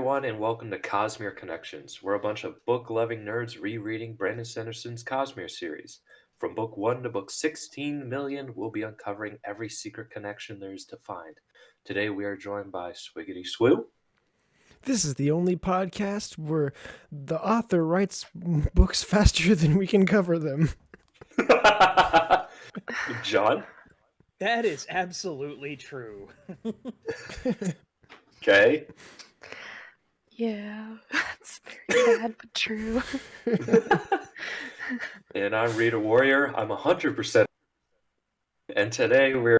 everyone, and welcome to Cosmere Connections. We're a bunch of book-loving nerds rereading Brandon Sanderson's Cosmere series. From book 1 to book 16 million, we'll be uncovering every secret connection there is to find. Today we are joined by Swiggity Swoo. This is the only podcast where the author writes books faster than we can cover them. John. That is absolutely true. Okay. Yeah, that's very sad but true. And I'm ReaderWarrior. I'm 100%. And today we're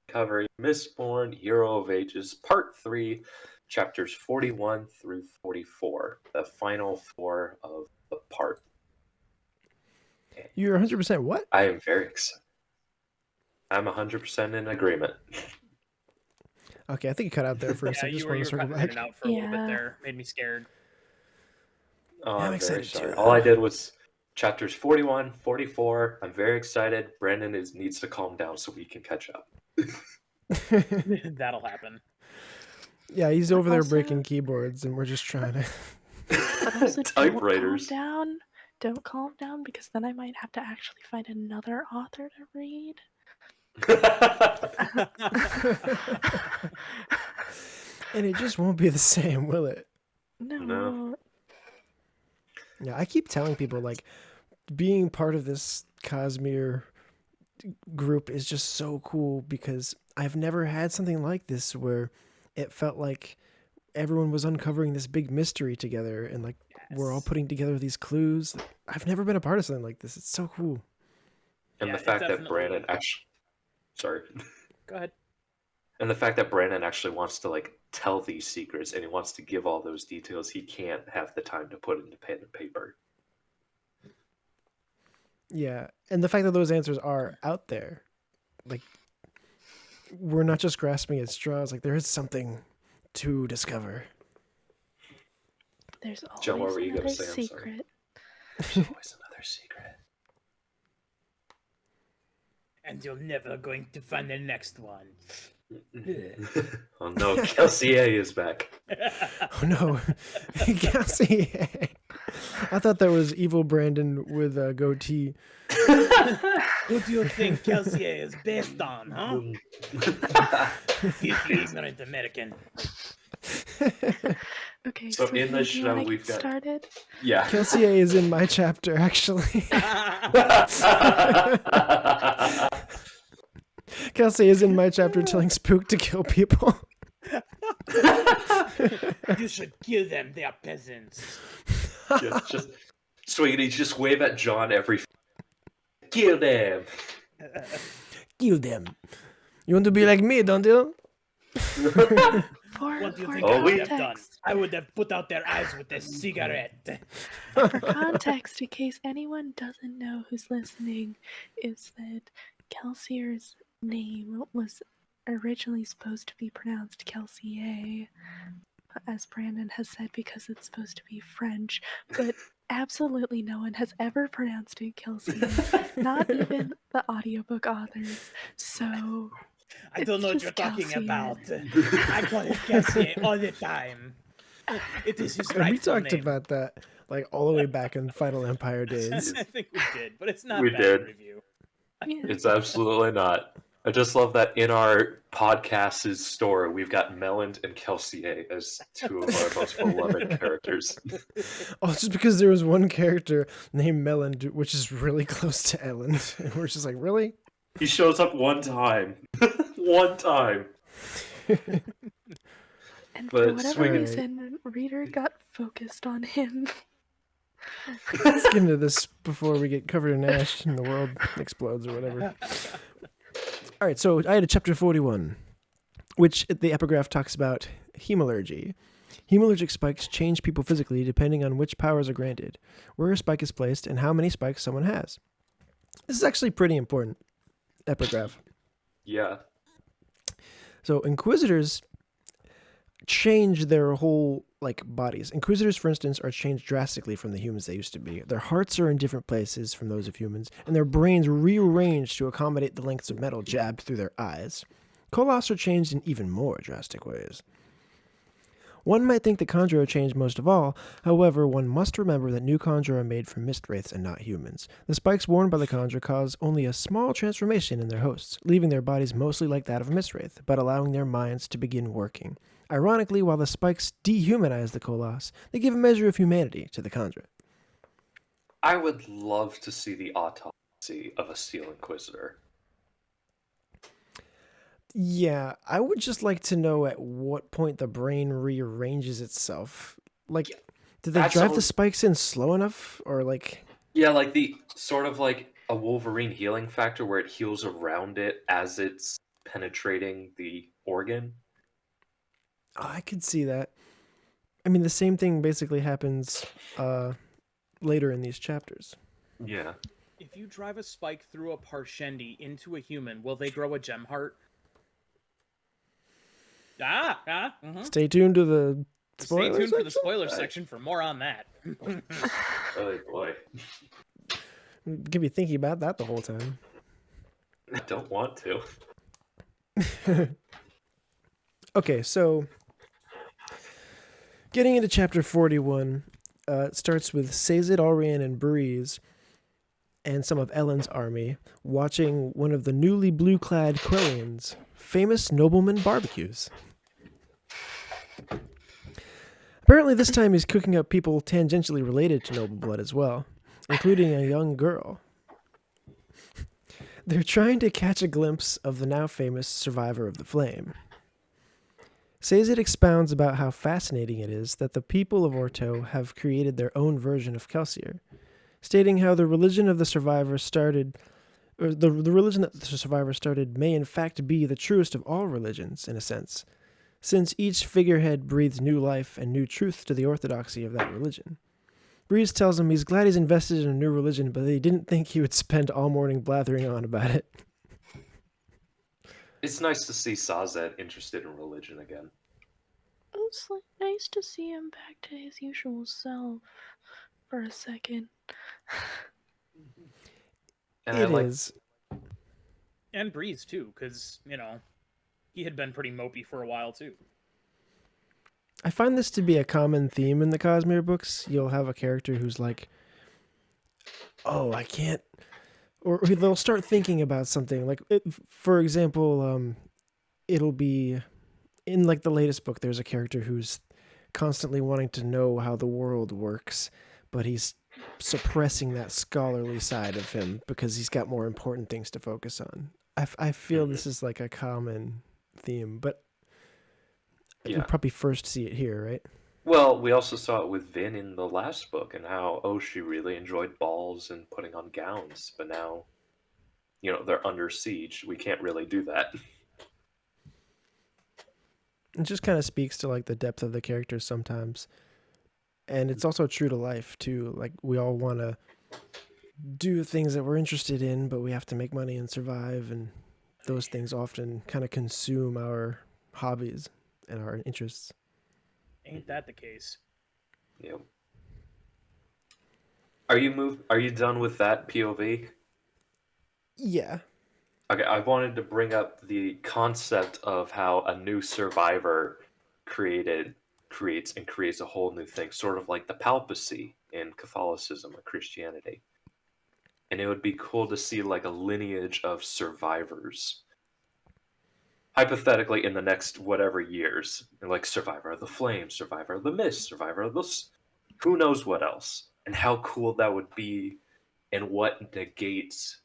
covering Mistborn, Hero of Ages, Part 3, Chapters 41 through 44, the final 4 of the part. You're 100% what? I am very excited. I'm 100% in agreement. Okay, I think you cut out there for a second. You Just were want to circle cutting in back. and out for a little bit there. Made me scared. Oh, I'm I'm very excited sorry. too. All I did was chapters 41, 44. I'm very excited. Brandon needs to calm down so we can catch up. That'll happen. Yeah, he's over there Also- breaking keyboards, and we're just trying to. But also Typewriters. Don't calm down, because then I might have to actually find another author to read. And it just won't be the same, will it? No. Yeah, I keep telling people, like, being part of this Cosmere group is just so cool because I've never had something like this where it felt like everyone was uncovering this big mystery together and, like, we're all putting together these clues. I've never been a part of something like this. It's so cool. And Yeah, the fact it that definitely- Brandon actually... Sorry. Go ahead. And the fact that Brandon actually wants to, like, tell these secrets and he wants to give all those details he can't have the time to put into pen and paper. Yeah, and the fact that those answers are out there, like, we're not just grasping at straws. Like, there is something to discover. There's always John, what were you gonna another say? I'm sorry. secret. There's always another secret. And you're never going to find the next one. Oh no, Kelsié is back. Oh no, Kelsié. I thought that was evil Brandon with a goatee. Who do you think Kelsier is based on, huh? Filthy ignorant American. Okay, So Sweetie, in the do you show, wanna we've get got- started. Yeah. Kelsié is in my chapter, actually. Kelsié is in my chapter telling Spook to kill people. You should kill them, they are peasants. just Swiggity, just wave at John every... Kill them! Kill them. You want to be like me, don't you? For What do you for think Oh, I would we- have done? context, I would have put out their eyes with a cigarette. for context, in case anyone doesn't know who's listening, is that Kelsier's name was originally supposed to be pronounced Kelsié, as Brandon has said, because it's supposed to be French, but absolutely no one has ever pronounced it Kelsié, not even the audiobook authors. So I don't know what It's you're just talking Kelsier. about. I call him Kelsier all the time. It is his We rightful talked name. about that like all the way back in Final Empire days. I think we did, but it's not We bad did. review. yeah. It's absolutely not. I just love that in our podcast's story, we've got Melend and Kelsié as two of our most beloved characters. Oh, just because there was one character named Melend, which is really close to Elend. And we're just like, really? He shows up one time. One time. And But for whatever Swing- reason, Reader got focused on him. Let's get into this before we get covered in ash and the world explodes or whatever. All right, so I had a chapter 41, which the epigraph talks about hemalurgy. Hemalurgic spikes change people physically depending on which powers are granted, where a spike is placed, and how many spikes someone has. This is actually pretty important epigraph. Yeah. So Inquisitors change their whole bodies. Inquisitors, for instance, are changed drastically from the humans they used to be. Their hearts are in different places from those of humans, and their brains rearranged to accommodate the lengths of metal jabbed through their eyes. Koloss are changed in even more drastic ways. One might think that Kandra changed most of all. However, one must remember that new Kandra are made from mist wraiths and not humans. The spikes worn by the Kandra cause only a small transformation in their hosts, leaving their bodies mostly like that of a mist wraith, but allowing their minds to begin working. Ironically, while the spikes dehumanize the Koloss, they give a measure of humanity to the Kandra. I would love to see the autopsy of a Steel Inquisitor. Yeah, I would just like to know at what point the brain rearranges itself. Like, did they That's drive all- the spikes in slow enough? Or, like... Yeah, like the sort of like a Wolverine healing factor where it heals around it as it's penetrating the organ. Oh, I could see that. I mean, the same thing basically happens later in these chapters. Yeah. If you drive a spike through a Parshendi into a human, will they grow a gem heart? Stay tuned to the spoiler Stay tuned for the section. spoiler section for more on that. Oh boy. Could be thinking about that the whole time. I don't want to. Okay, so getting into chapter 41, it starts with Sazed, Alrian, and Breeze and some of Elend's army watching one of the newly blue-clad Quellions' famous nobleman barbecues. Apparently this time he's cooking up people tangentially related to noble blood as well, including a young girl. They're trying to catch a glimpse of the now famous survivor of the flame. Sazed expounds about how fascinating it is that the people of Orto have created their own version of Kelsier, stating how the religion of the survivor started, or the religion that the survivor started may in fact be the truest of all religions, in a sense, since each figurehead breathes new life and new truth to the orthodoxy of that religion. Breeze tells him he's glad he's invested in a new religion, but he didn't think he would spend all morning blathering on about it. It's nice to see Sazed interested in religion again. It's like nice to see him back to his usual self for a second. And It I like is. And Breeze, too, because, he had been pretty mopey for a while, too. I find this to be a common theme in the Cosmere books. You'll have a character who's like, oh, I can't... Or they'll start thinking about something. Like, for example, it'll be... In, like, the latest book, there's a character who's constantly wanting to know how the world works, but he's suppressing that scholarly side of him because he's got more important things to focus on. I feel this is, like, a common theme, but you probably first see it here, right? Well, we also saw it with Vin in the last book and how, she really enjoyed balls and putting on gowns, but now, they're under siege. We can't really do that. It just kind of speaks to, like, the depth of the characters sometimes. And it's also true to life, too. Like, we all want to do things that we're interested in, but we have to make money and survive, and those things often kind of consume our hobbies and our interests. Ain't that the case? Yep. Are you done with that POV? Yeah. Okay, I wanted to bring up the concept of how a new survivor creates a whole new thing, sort of like the papacy in Catholicism or Christianity. And it would be cool to see like a lineage of survivors. Hypothetically, in the next whatever years, like Survivor of the Flame, Survivor of the Mist, Survivor of the... Who knows what else? And how cool that would be, and what negates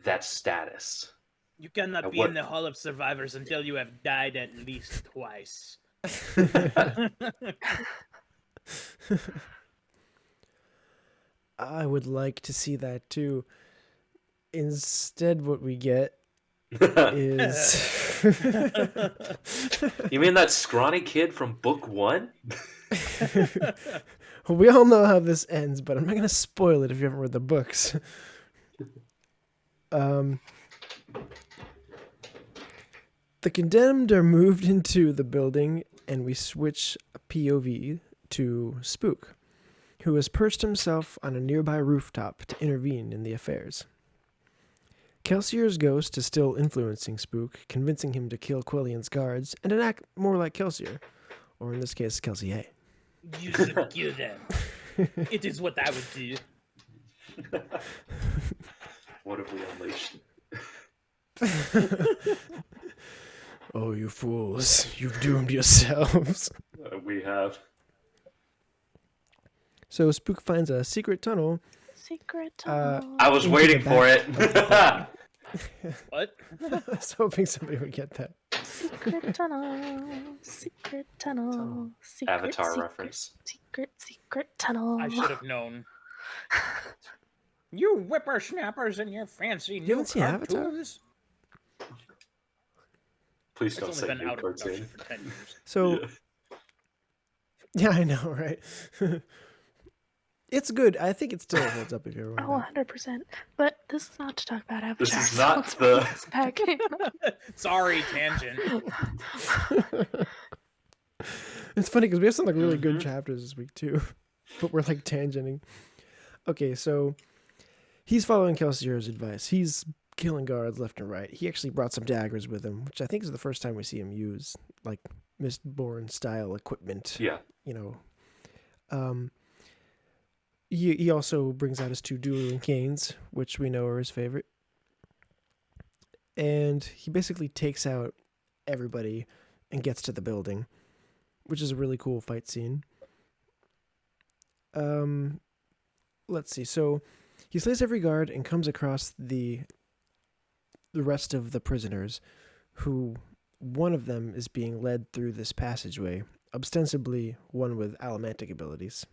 that status. You cannot be in the Hall of Survivors until you have died at least twice. I would like to see that too. Instead, what we get is... You mean that scrawny kid from book 1? We all know how this ends, but I'm not going to spoil it if you haven't read the books. The condemned are moved into the building, and we switch a POV to Spook, who has perched himself on a nearby rooftop to intervene in the affairs. Kelsier's ghost is still influencing Spook, convincing him to kill Quellion's guards and to act more like Kelsier, or in this case, Kelsié. You should kill them. It is what I would do. What have we unleashed? Oh, you fools. You've doomed yourselves. We have. So Spook finds a secret tunnel. Secret tunnel. I was Into waiting the for it. What? I was hoping somebody would get that. Secret tunnel. Secret tunnel. Secret, Avatar secret, reference. Secret tunnel. I should have known. You whippersnappers and your fancy new haven't seen Avatar? cartoons. Please It's don't only say been new out of production cartoon. for 10 years. So, yeah, I know, right? It's good. I think it still holds up if you ever Oh, want 100%. But this is not to talk about Avatar. This is so not let's the- bring this back in. Sorry, tangent. that. It's funny because we have some like really good chapters this week too, but we're like tangenting. Okay, so he's following Kelsier's advice. He's killing guards left and right. He actually brought some daggers with him, which I think is the first time we see him use like Mistborn style equipment. Yeah. You know, he also brings out his 2 dueling canes, which we know are his favorite, and he basically takes out everybody and gets to the building, which is a really cool fight scene. Let's see. So he slays every guard and comes across the rest of the prisoners, who one of them is being led through this passageway, ostensibly one with allomantic abilities,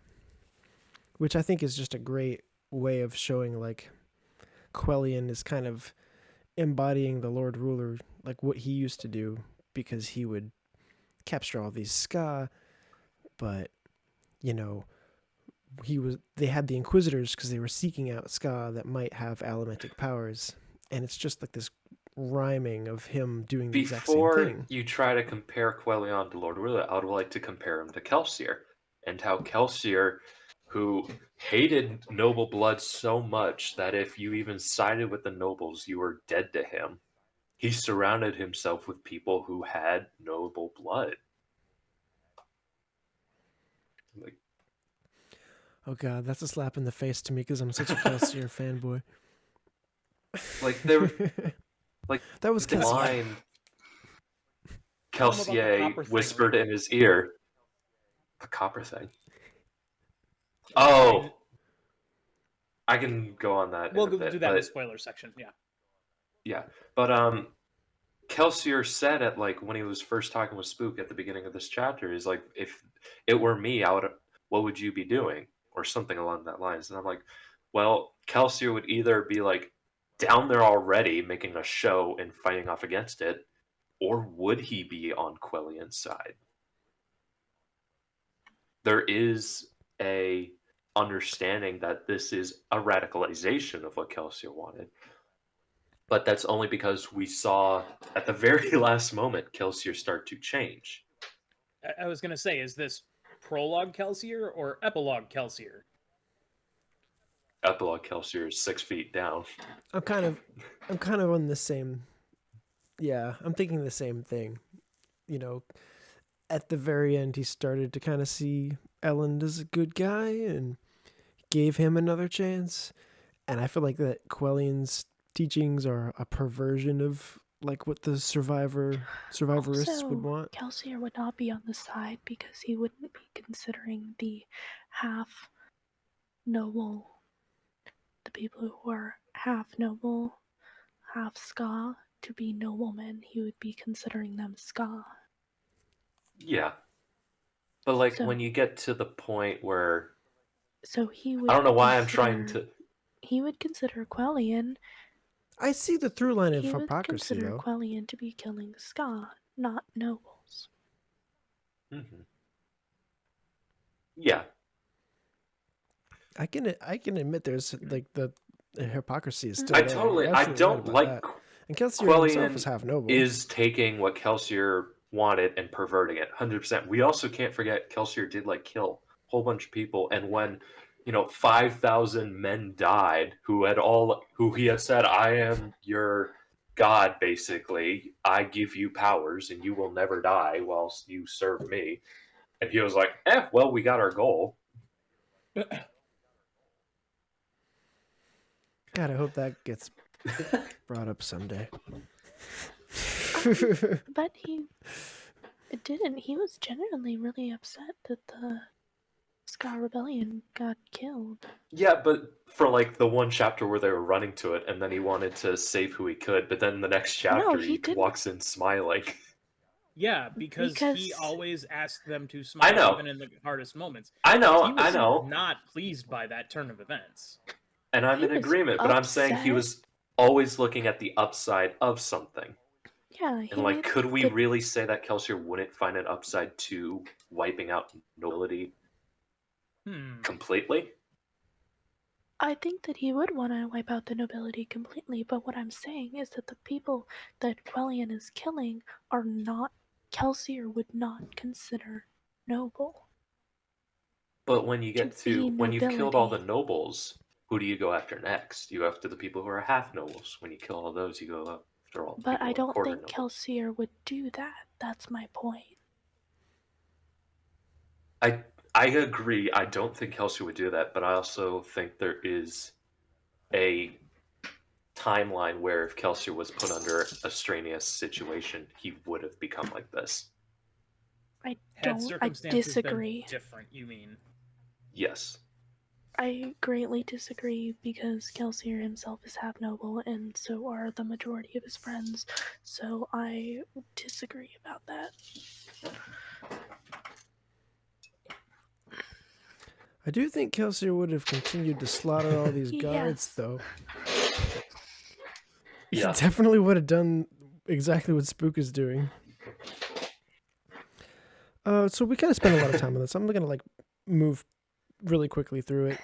which I think is just a great way of showing like Quellion is kind of embodying the Lord Ruler, like what he used to do, because he would capture all these ska, but you know, they had the Inquisitors because they were seeking out ska that might have allomantic powers, and it's just like this rhyming of him doing the exact same Before thing. you try to compare Quellion to Lord Ruler, I would like to compare him to Kelsier, and how Kelsier, who hated noble blood so much that if you even sided with the nobles, you were dead to him. He surrounded himself with people who had noble blood. Like, Oh god, that's a slap in the face to me because I'm such a Kelsier fanboy. like they were like That was the Kelsier. line Tell him about the Kelsier copper thing. whispered in his ear. The copper thing. Oh, I can go on that. We'll in a bit, do that in but- the spoiler section. Yeah. Yeah, but Kelsier said at like when he was first talking with Spook at the beginning of this chapter, he's like, if it were me, what would you be doing? Or something along that lines. And I'm like, well, Kelsier would either be like down there already making a show and fighting off against it, or would he be on Quellion's side? There is a understanding that this is a radicalization of what Kelsier wanted. But that's only because we saw at the very last moment Kelsier start to change. I was going to say, is this prologue Kelsier or epilogue Kelsier? Epilogue Kelsier is 6 feet down. I'm kind of on the same. Yeah, I'm thinking the same thing. You know, at the very end, he started to kind of see Elend as a good guy and gave him another chance. And I feel like that Quellion's teachings are a perversion of like what the survivorists Also, would want. Kelsier would not be on the side because he wouldn't be considering the half noble, the people who are half noble, half ska, to be noblemen. He would be considering them ska. Yeah. But like So- when you get to the point where So he would. I don't know why I'm trying to He would consider Quellion. I see the through line of He would hypocrisy consider though. Quellion to be killing ska, not nobles. Mhm. Yeah. I can admit there's like the hypocrisy is still I there. totally You're I absolutely don't right about like that. And Kelsier himself Quellion is half noble. is taking what Kelsier wanted and perverting it 100%. We also can't forget Kelsier did like kill a whole bunch of people, and when 5,000 men died who he had said, I am your god, basically. I give you powers and you will never die whilst you serve me. And he was like, well, we got our goal. God, I hope that gets brought up someday. But he didn't. He was genuinely really upset that the Ska Rebellion got killed. Yeah, but for like the one chapter where they were running to it, and then he wanted to save who he could, but then the next chapter he didn't. walks in smiling. Yeah, because he Because- always asked them to smile I know. even in the hardest moments. I He know, was I know. not pleased by that turn of events. And I'm He in was agreement, but I'm saying he upset. was always looking at the upside of something. Yeah, he And like, made could we the- really say that Kelsier wouldn't find an upside to wiping out nobility completely? I think that he would want to wipe out the nobility completely, but what I'm saying is that the people that Quellion is killing are not, Kelsier would not consider noble. But when you get be when you've killed all the nobility. nobles, who do you go after next? You go after the people who are half nobles. When you kill all those, you go after all the But people I who are don't quarter think nobles. Kelsier would do that. That's my point. I agree. I don't think Kelsier would do that, but I also think there is a timeline where if Kelsier was put under a strenuous situation, he would have become like this. I Had don't. I circumstances disagree. been different, you mean? Yes. I greatly disagree because Kelsier himself is half noble, and so are the majority of his friends. So I disagree about that. I do think Kelsier would have continued to slaughter all these guards, Yes. though. Yeah. He definitely would have done exactly what Spook is doing. So we kind of spent a lot of time on this. I'm gonna like move really quickly through it.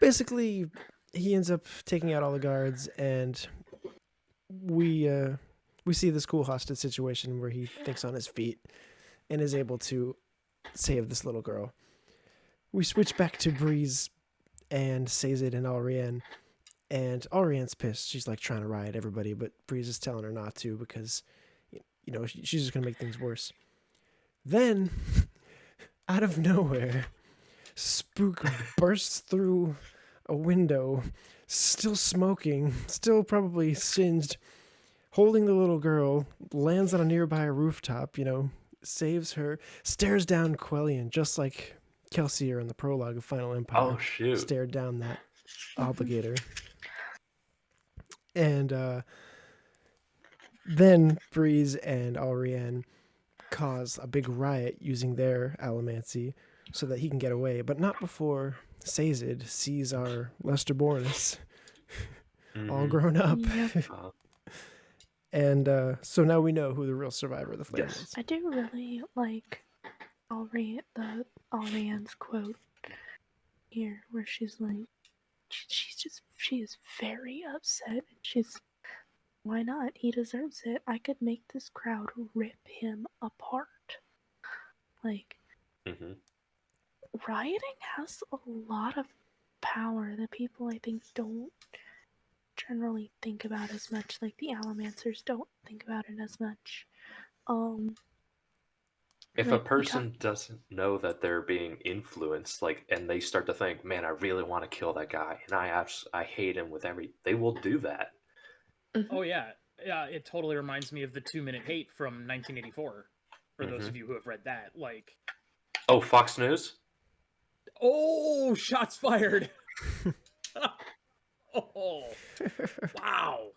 Basically, he ends up taking out all the guards, and we see this cool hostage situation where he thinks on his feet and is able to save this little girl. We switch back to Breeze and Sazed and Alrienne, and Alrienne's pissed. She's like trying to riot everybody, but Breeze is telling her not to because, she's just gonna make things worse. Then, out of nowhere, Spook bursts through a window, still smoking, still probably singed, holding the little girl, lands on a nearby rooftop, saves her, stares down Quellion, just like Kelsier in the prologue of Final Empire. Oh, shoot. Stared down that obligator. And then Breeze and Alrienne cause a big riot using their allomancy so that he can get away, but not before Sazed sees our Lester Bornis all grown up. Yep. And so now we know who the real survivor of the flame Yes. is. I do really like Alrienne's quote here, where she's like, she is very upset. She's, why not? He deserves it. I could make this crowd rip him apart. Like, rioting has a lot of power that people, I think, don't generally think about as much. Like, the Allomancers don't think about it as much. If Like, a person doesn't know that they're being influenced, and they start to think, man, I really want to kill that guy, and I hate him with they will do that. Oh, yeah. Yeah, it totally reminds me of the 2-minute hate from 1984, for those of you who have read that. Like, oh, Fox News? oh, shots fired! Oh, wow.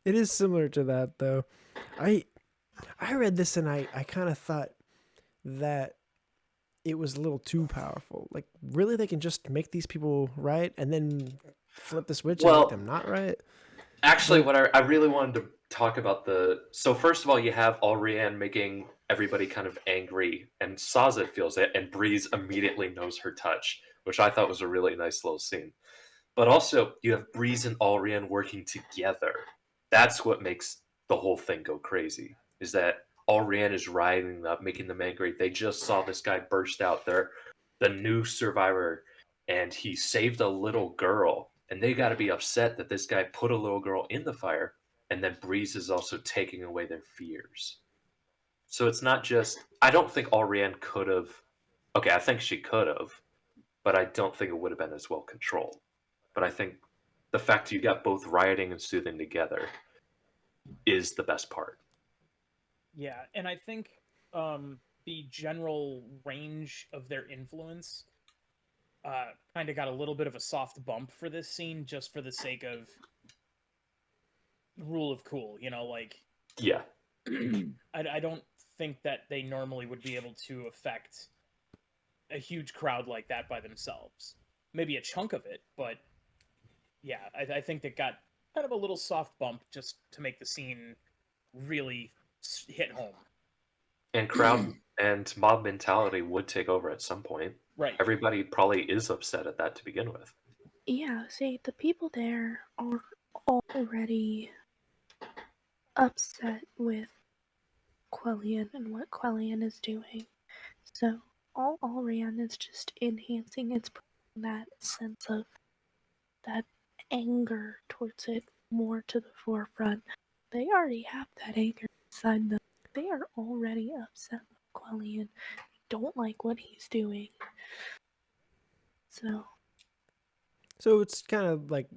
It is similar to that, though. I read this and I kind of thought that it was a little too powerful. Like, really, they can just make these people riot and then flip the switch and make them not riot? Actually, what I really wanted to talk about so first of all, you have Alrienne making everybody kind of angry, and Sazed feels it, and Breeze immediately knows her touch, which I thought was a really nice little scene. But also, you have Breeze and Alrienne working together. That's what makes the whole thing go crazy, is that Reen is riding them up, making them angry. They just saw this guy burst out there, the new survivor, and he saved a little girl. And they got to be upset that this guy put a little girl in the fire, and then Breeze is also taking away their fears. So it's not just. I don't think Reen could have. Okay, I think she could have, but I don't think it would have been as well controlled. But I think the fact you got both rioting and soothing together is the best part. Yeah, and I think the general range of their influence kind of got a little bit of a soft bump for this scene, just for the sake of rule of cool, you know, like... Yeah. I don't think that they normally would be able to affect a huge crowd like that by themselves. Maybe a chunk of it, but yeah, I think they got kind of a little soft bump just to make the scene really hit home. And crowd and mob mentality would take over at some point. Right. Everybody probably is upset at that to begin with. Yeah, see, the people there are already upset with Quellion and what Quellion is doing. So all Reen is just enhancing its that sense of that anger towards it more to the forefront. They already have that anger inside them. They are already upset with Quellion. They don't like what he's doing. So it's kind of like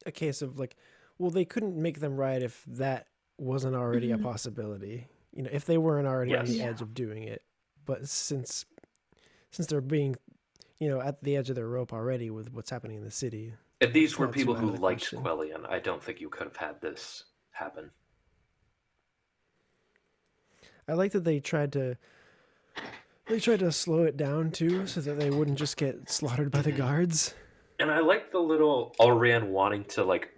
a case of like, well, they couldn't make them right if that wasn't already a possibility. You know, if they weren't already on the edge of doing it. But since they're being, you know, at the edge of their rope already with what's happening in the city. If these were people who liked Quellion, I don't think you could have had this happen. I like that they tried to slow it down too, so that they wouldn't just get slaughtered by the guards. And I like the little Reen wanting to, like,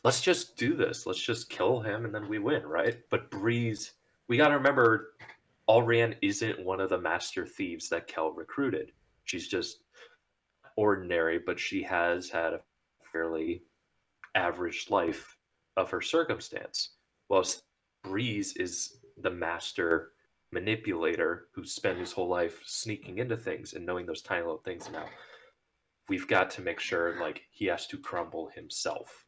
let's just do this. Let's just kill him and then we win, right? But Breeze, we got to remember, Reen isn't one of the master thieves that Kel recruited. She's just ordinary, but she has had a fairly average life of her circumstance. Whilst Breeze is the master manipulator who spent his whole life sneaking into things and knowing those tiny little things. Now we've got to make sure, like, he has to crumble himself.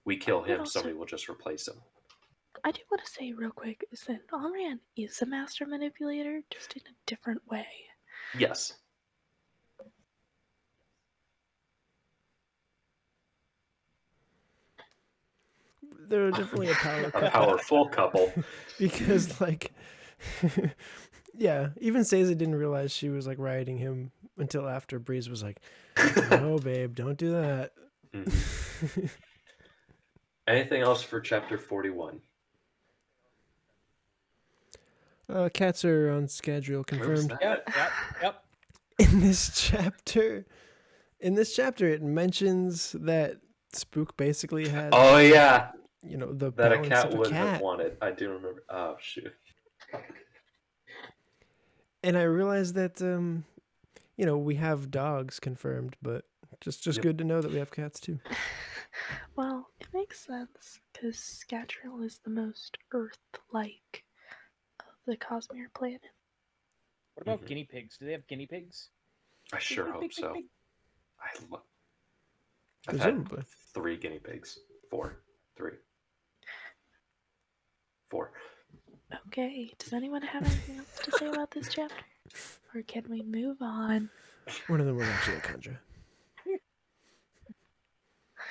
We kill him, somebody will just replace him. I do want to say real quick is that Reen is a master manipulator, just in a different way. Yes. They're definitely a power couple. A powerful couple. Because, like, yeah, even Seiza didn't realize she was, like, riding him until after Breeze was like, no, babe, don't do that. Mm-hmm. Anything else for chapter 41? Cats are on schedule, confirmed. Yep. In this chapter, it mentions that Spook basically had... Oh, yeah. You know, the that a balance cat of a wouldn't cat. have wanted. I do remember. Oh, shoot. And I realized that, you know, we have dogs confirmed, but just good to know that we have cats too. Well, it makes sense, because Scatril is the most Earth-like of the Cosmere planet. What about guinea pigs? Do they have guinea pigs? I sure hope so. I've Presumably. had 3 guinea pigs. 3. 4. Okay, does anyone have anything else to say about this chapter? Or can we move on? One of them was actually a Kandra.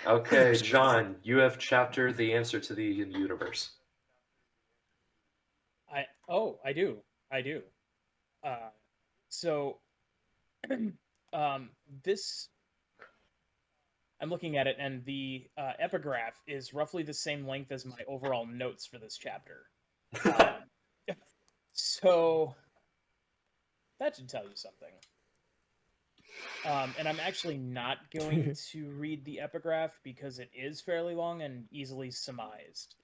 Okay, John, you have chapter The Answer to the Universe. I do. So this, I'm looking at it, and the epigraph is roughly the same length as my overall notes for this chapter. So that should tell you something. And I'm actually not going to read the epigraph because it is fairly long and easily surmised.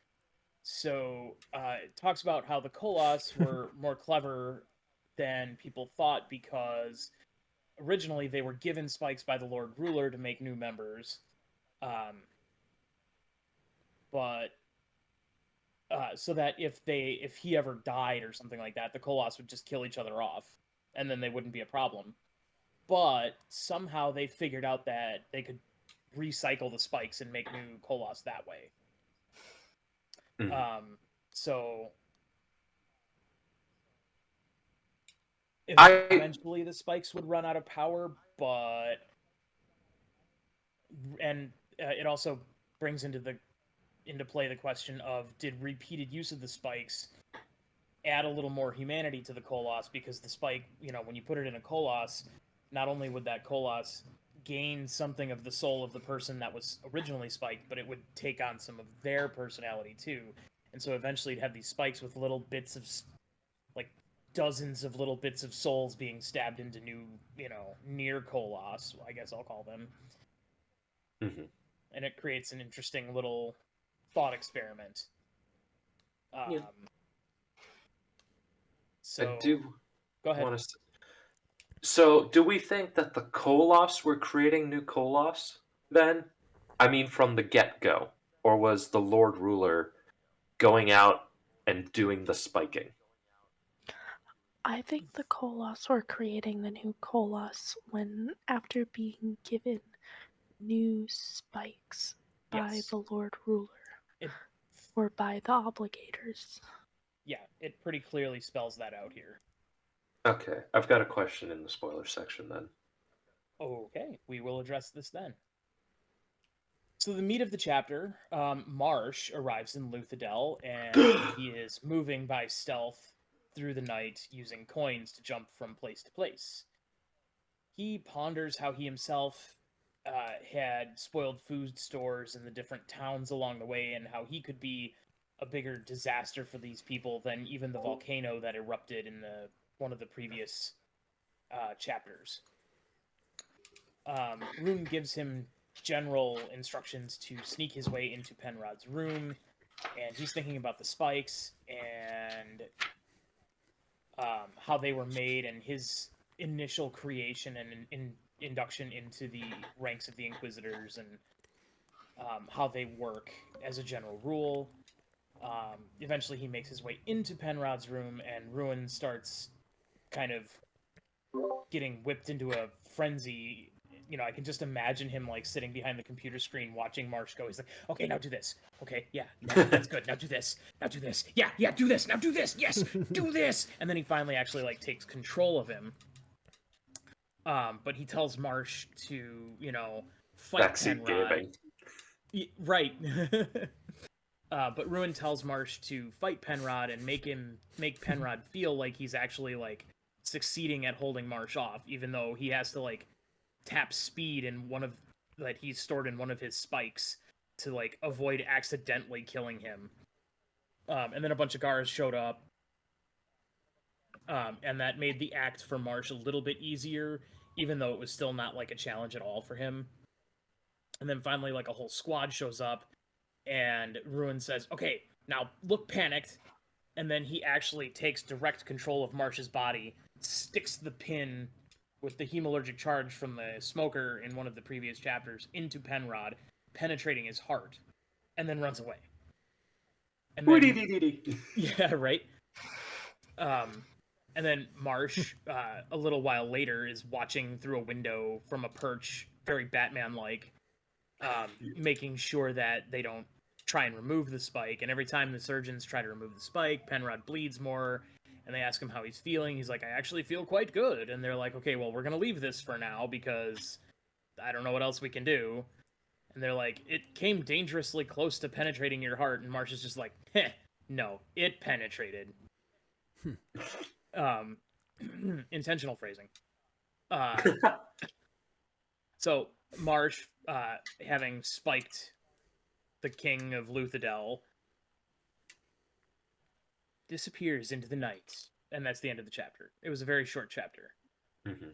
So it talks about how the Koloss were more clever than people thought because originally they were given spikes by the Lord Ruler to make new members. But so that if he ever died or something like that, the Koloss would just kill each other off, and then they wouldn't be a problem. But somehow they figured out that they could recycle the spikes and make new Koloss that way. So eventually the spikes would run out of power, but it also brings into play the question of, did repeated use of the spikes add a little more humanity to the Koloss? Because the spike, when you put it in a Koloss, not only would that Koloss gain something of the soul of the person that was originally spiked, but it would take on some of their personality too. And so eventually you'd have these spikes with little bits of, like, dozens of little bits of souls being stabbed into new, near Koloss, I guess I'll call them. And it creates an interesting little thought experiment. So I do go ahead. So, do we think that the Koloss were creating new Koloss then? I mean, from the get-go. Or was the Lord Ruler going out and doing the spiking? I think the Koloss were creating the new Koloss after being given new spikes by the Lord Ruler. Or by the Obligators. Yeah, it pretty clearly spells that out here. Okay, I've got a question in the spoiler section then. Okay, we will address this then. So the meat of the chapter, Marsh arrives in Luthadel, and he is moving by stealth through the night using coins to jump from place to place. He ponders how he himself had spoiled food stores in the different towns along the way, and how he could be a bigger disaster for these people than even the volcano that erupted in one of the previous chapters. Rune gives him general instructions to sneak his way into Penrod's room, and he's thinking about the spikes and how they were made, and his initial creation and induction into the ranks of the Inquisitors, and how they work as a general rule. Eventually he makes his way into Penrod's room, and Ruin starts kind of getting whipped into a frenzy. I can just imagine him like sitting behind the computer screen watching Marsh go. He's like, okay, now do this. Okay, yeah, that's good. Now do this. Now do this. Yeah, do this. Now do this. Yes, do this. And then he finally actually like takes control of him. But he tells Marsh to, fight Penrod. Right. But Ruin tells Marsh to fight Penrod and make Penrod feel like he's actually like succeeding at holding Marsh off, even though he has to like tap speed in that he's stored in one of his spikes to like avoid accidentally killing him. And then a bunch of guards showed up, and that made the act for Marsh a little bit easier, even though it was still not like a challenge at all for him. And then finally, like, a whole squad shows up, and Ruin says, okay, now look panicked. And then he actually takes direct control of Marsh's body, sticks the pin with the hemalurgic charge from the smoker in one of the previous chapters into Penrod, penetrating his heart, and then runs away. And then, yeah, right? And then Marsh, a little while later, is watching through a window from a perch, very Batman-like, making sure that they don't try and remove the spike. And every time the surgeons try to remove the spike, Penrod bleeds more, and they ask him how he's feeling. He's like, I actually feel quite good. And they're like, okay, well, we're going to leave this for now because I don't know what else we can do. And they're like, it came dangerously close to penetrating your heart. And Marsh is just like, no, it penetrated. Intentional phrasing. So Marsh, having spiked the king of Luthadel, disappears into the night, and that's the end of the chapter. It was a very short chapter. Mm-hmm.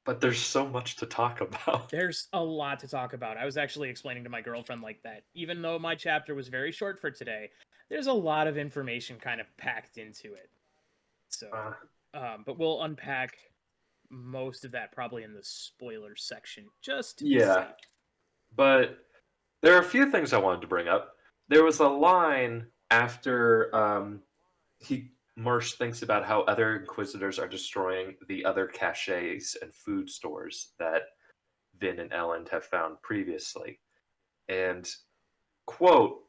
But there's so much to talk about. There's a lot to talk about. I was actually explaining to my girlfriend like that. Even though my chapter was very short for today, there's a lot of information kind of packed into it. So, but we'll unpack most of that probably in the spoiler section, just to be safe. But there are a few things I wanted to bring up. there was a line after Marsh thinks about how other Inquisitors are destroying the other caches and food stores that Vin and Elend have found previously. And, quote,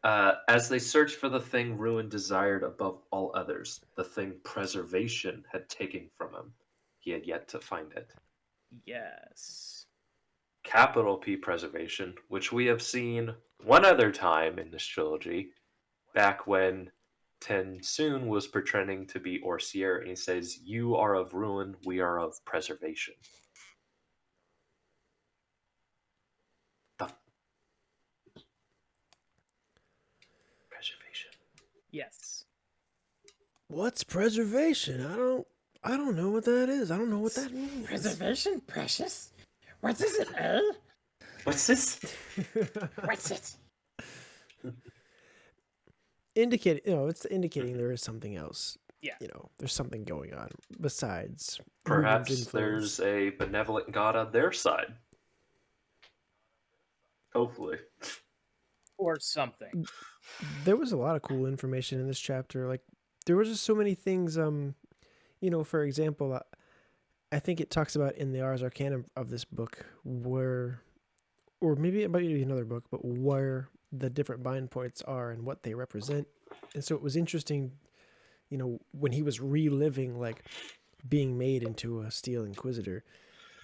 as they searched for the thing Ruin desired above all others, the thing preservation had taken from him, he had yet to find it. Yes. Capital P preservation, which we have seen one other time in this trilogy, back when Tensoon was pretending to be Orsier, and he says, "You are of ruin, we are of preservation." The preservation. Yes. What's preservation? I don't know what that is. I don't know what that means. Preservation, precious? What is it, eh? What's this? What's it? It's indicating there is something else. Yeah. There's something going on besides Perhaps Ruben's influence. there's a benevolent god on their side. Hopefully. Or something. There was a lot of cool information in this chapter. Like, there was just so many things. For example, I think it talks about in the Ars Arcana of this book or maybe it might be another book, but where the different bind points are and what they represent. And so it was interesting, when he was reliving, like, being made into a Steel Inquisitor,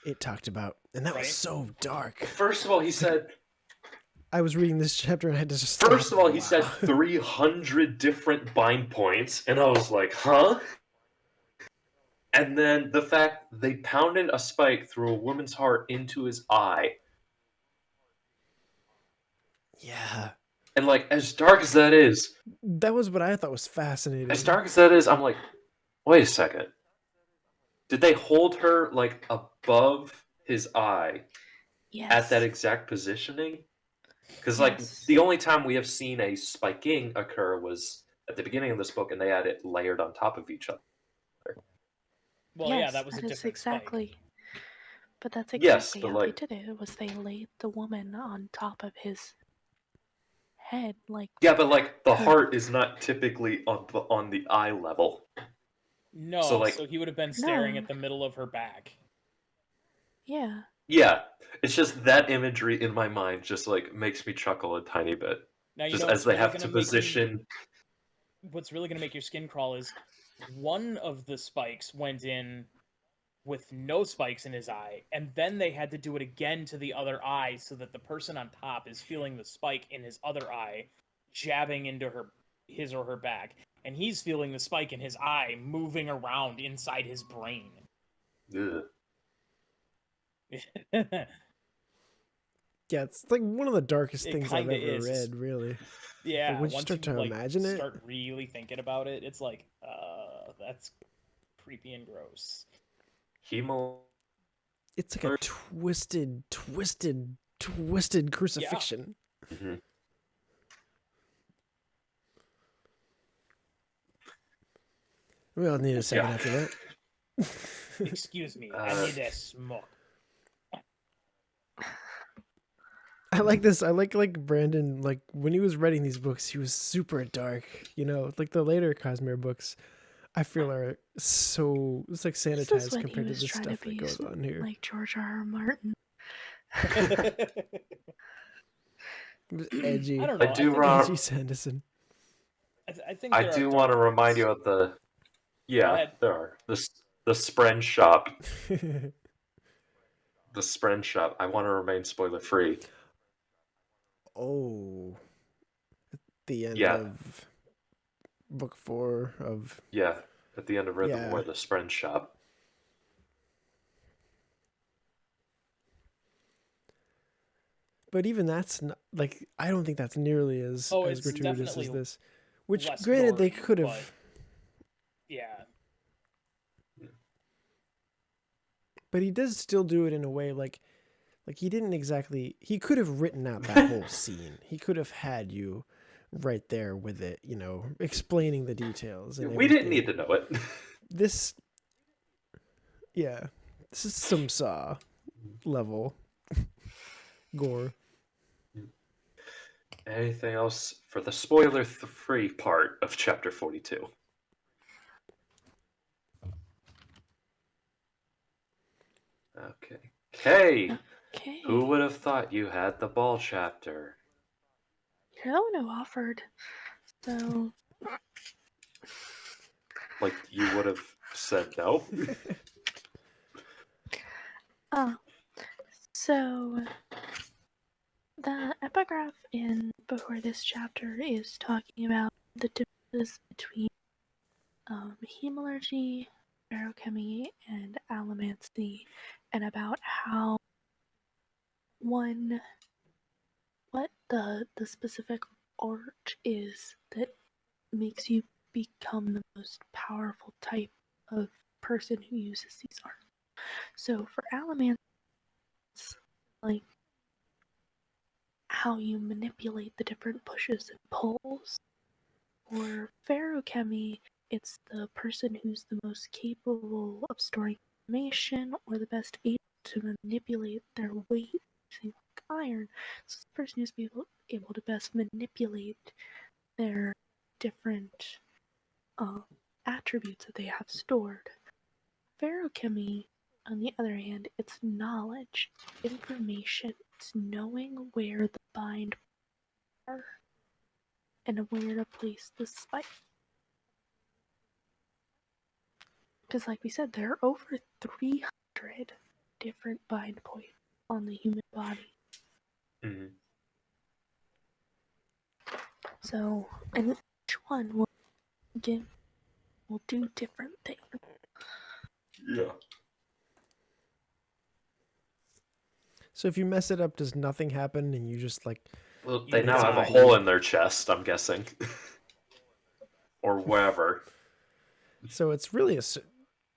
it talked about, and that was so dark. First of all, he said... I was reading this chapter and I had to just First stop. of all, he said 300 different bind points, and I was like, huh? And then the fact they pounded a spike through a woman's heart into his eye. Yeah. And, like, as dark as that is... That was what I thought was fascinating. As dark as that is, I'm like, wait a second. Did they hold her, like, above his eye Yes. at that exact positioning? Because, like, the only time we have seen a spiking occur was at the beginning of this book, and they had it layered on top of each other. Well, yes, yeah, that was a is different exactly. spike. But that's Yes, exactly but, how like... they did it. Was they laid the woman on top of his head, like... Yeah, but, like, the heart is not typically on the eye level. No, So, like... so he would have been staring No. at the middle of her back. Yeah. Yeah, it's just that imagery in my mind just, like, makes me chuckle a tiny bit. Now, you Just know as what's they really have gonna to make you- position... What's really going to make your skin crawl is one of the spikes went in with no spikes in his eye, and then they had to do it again to the other eye so that the person on top is feeling the spike in his other eye jabbing into his or her back, and he's feeling the spike in his eye moving around inside his brain. Ugh. Yeah, it's like one of the darkest It things I've kinda ever is. read, really. Yeah, But once you start to like, imagine it- start really thinking about it, it's like, that's creepy and gross. It's like a twisted crucifixion. Mm-hmm. We all need a second after that. Excuse me, I need a smoke. I like this. I like Brandon, like, when he was writing these books, he was super dark. Like the later Cosmere books, I feel are so, it's like This is sanitized when compared he to was the trying stuff to be that goes on here. like George R. R. Martin. It was edgy. I don't know. I do, think Rob. Edgy Sanderson. I think I there do are want to dark remind ones. you of the... Go Yeah, ahead. there are. The Spren shop. The Spren shop. I want to remain spoiler-free. Oh. At the end Yeah. of book 4 of... Yeah, at the end of Rhythm Yeah. War, the Spren shop. But even that's not, like, I don't think that's nearly as It's gratuitous as definitely this. Which, less granted, they gory, could have... but- Yeah. But he does still do it in a way like he didn't exactly... He could have written out that whole scene. He could have had you right there with it, explaining the details. And We didn't everything. need to know it. This... Yeah. This is some Saw level gore. Anything else for the spoiler-free part of chapter 42? Okay. Kay, Okay. who would have thought you had the ball chapter? You're the one who offered. So, Like, you would have said no? so the epigraph in before this chapter is talking about the differences between hemalurgy, feruchemy, and allomancy, and about how what the specific art is that makes you become the most powerful type of person who uses these arts. So for allomancy, it's like how you manipulate the different pushes and pulls. For feruchemy, it's the person who's the most capable of storing information or the best able to manipulate their weight using iron. So it's the person who's able to best manipulate their different attributes that they have stored. Feruchemy, on the other hand, it's knowledge, information, it's knowing where the bind are and where to place the spike. Because, like we said, there are over 300 different bind points on the human body. Mm-hmm. So, and each one will do different things. Yeah. So if you mess it up, does nothing happen and you just like... Well, You they now have a die. hole in their chest, I'm guessing. Or wherever. So it's really a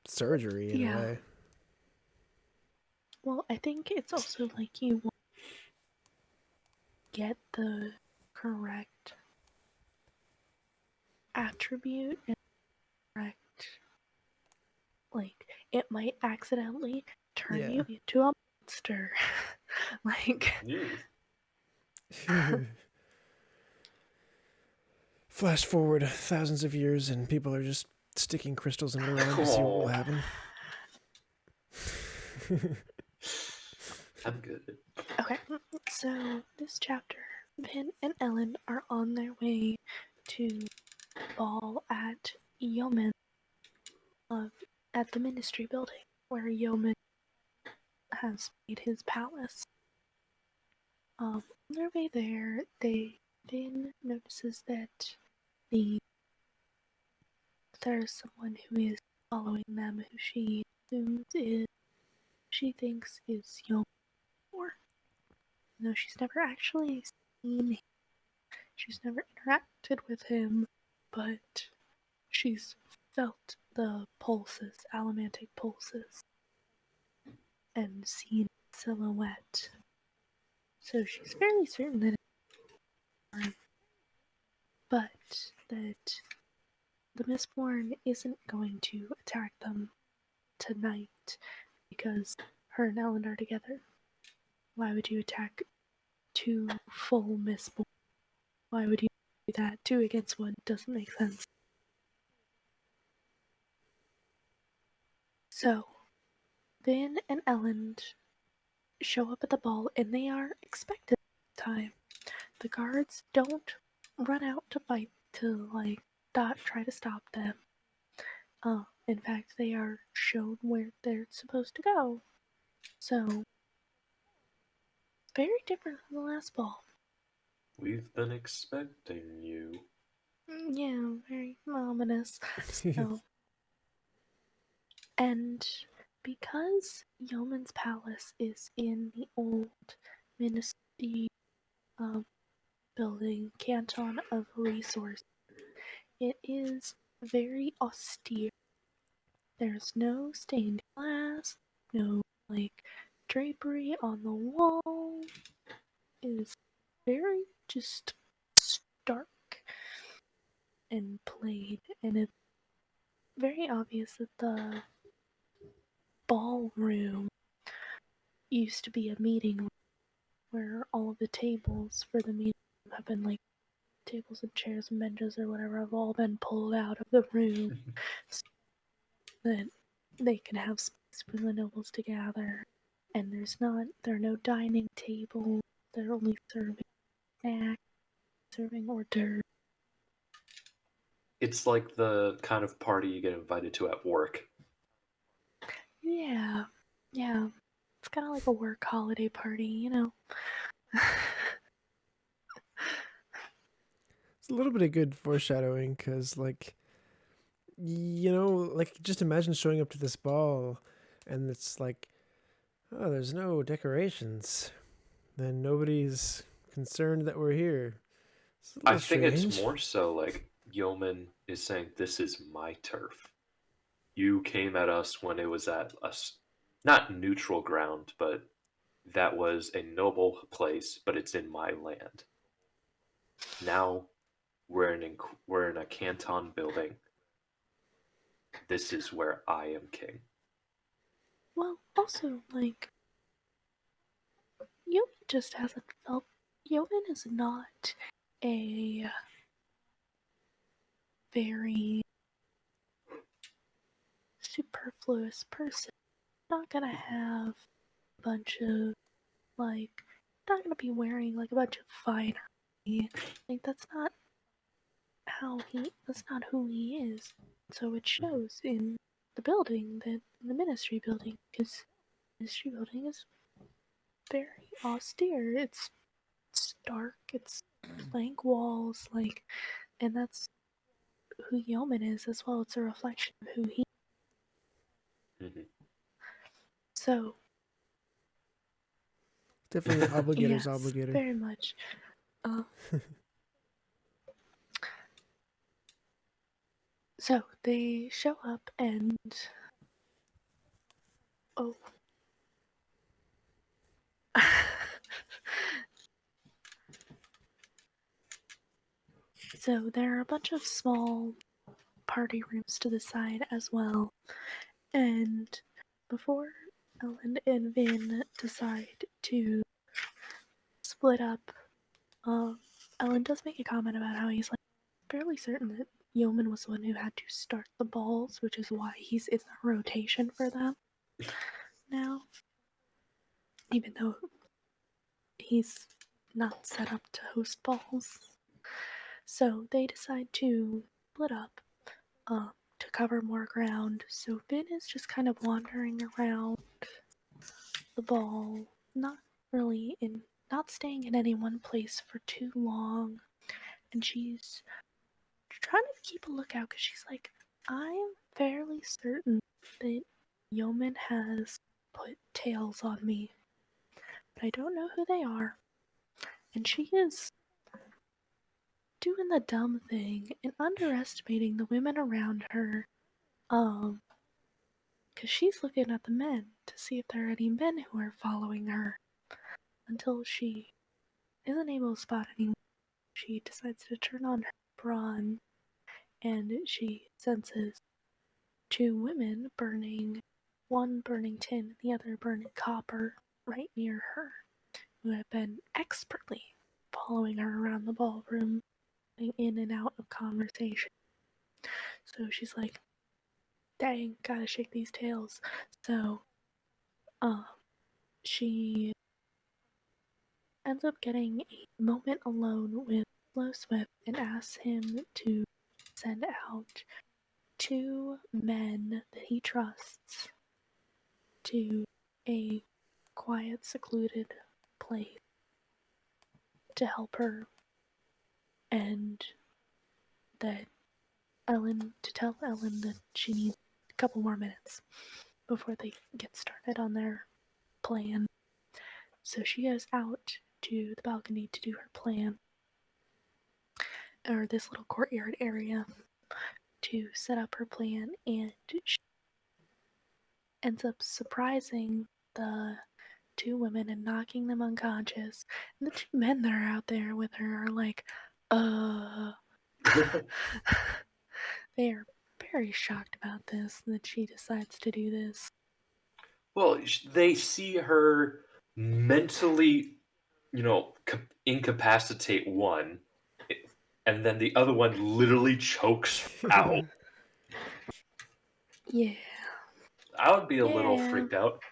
surgery in a Yeah. way. Well, I think it's also like you want to get the correct attribute and correct, like, it might accidentally turn Yeah. you into a monster. Like, Flash forward thousands of years and people are just sticking crystals in the ground to see what will happen. I'm good. okay, so this chapter, Vin and Elend are on their way to ball at Yomen, at the Ministry building, where Yomen has made his palace. On their way there, Vin notices that there's someone who is following them, who she thinks is Yomen, though she's never actually seen him. She's never interacted with him, but she's felt the pulses, allomantic pulses, and seen silhouette. So she's fairly certain that it's Mistborn, but that the Mistborn isn't going to attack them tonight because her and Elend are together. Why would you attack two full Mistborn? Why would you do that? Two against one doesn't make sense. So, Vin and Elend show up at the ball and they are expected this time. The guards don't run out to fight to try to stop them. In fact, they are shown where they're supposed to go. So, very different from the last ball. We've been expecting you. Yeah, very ominous. So, and because Yomen's palace is in the old Ministry building, Canton of Resource, it is very austere. There's no stained glass, no drapery on the wall. It is very just stark and plain, and it's very obvious that the ballroom used to be a meeting room where all of the tables for the meeting have been like tables and chairs and benches or whatever have all been pulled out of the room so that they can have space for the nobles to gather. And there are no dining tables. They're only serving snacks, serving hors d'oeuvres. It's like the kind of party you get invited to at work. Yeah, yeah. It's kind of like a work holiday party, you know. It's a little bit of good foreshadowing because, like, like just imagine showing up to this ball and it's like, oh, there's no decorations. Then nobody's concerned that we're here. It's a little I think it's strange. more so like Yomen is saying, "This is my turf. You came at us when it was at us, not neutral ground, but that was a noble place, but it's in my land. Now we're in a canton building. This is where I am king." Well, also, like, Yomen just hasn't felt. Yomen is not a very superfluous person. Not gonna have a bunch of, like, not gonna be wearing, like, a bunch of finery. Like, that's not that's not who he is. So it shows in the building, the ministry building, because ministry building is very austere. It's dark, it's blank walls, like, and that's who Yomen is as well. It's a reflection of who he. Mhm. So Definitely an obligator's yes, obligator. very much. So they show up and oh. So there are a bunch of small party rooms to the side as well. And before Elend and Vin decide to split up, Elend does make a comment about how he's like fairly certain that Yomen was the one who had to start the balls, which is why he's in the rotation for them now. Even though he's not set up to host balls. So they decide to split up to cover more ground. So Vin is just kind of wandering around the ball, not staying in any one place for too long. And she's trying to keep a lookout because she's like, I'm fairly certain that Yomen has put tails on me, but I don't know who they are. And she is doing the dumb thing and underestimating the women around her. Because she's looking at the men to see if there are any men who are following her. Until she isn't able to spot anyone, she decides to turn on her brawn and she senses two women one burning tin and the other burning copper right near her, who have been expertly following her around the ballroom, in and out of conversation. So she's like, dang, gotta shake these tails. So, she ends up getting a moment alone with Slow Swift and asks him to send out two men that he trusts to a quiet, secluded place to help her, and that to tell Elend that she needs a couple more minutes before they get started on their plan. So she goes out to the balcony to do her plan, or this little courtyard area, to set up her plan, and she ends up surprising the two women and knocking them unconscious. And the two men that are out there with her are like, they are very shocked about this, that she decides to do this. Well, they see her mentally incapacitate one, and then the other one literally chokes out. Yeah. I would be a little Yeah. freaked out.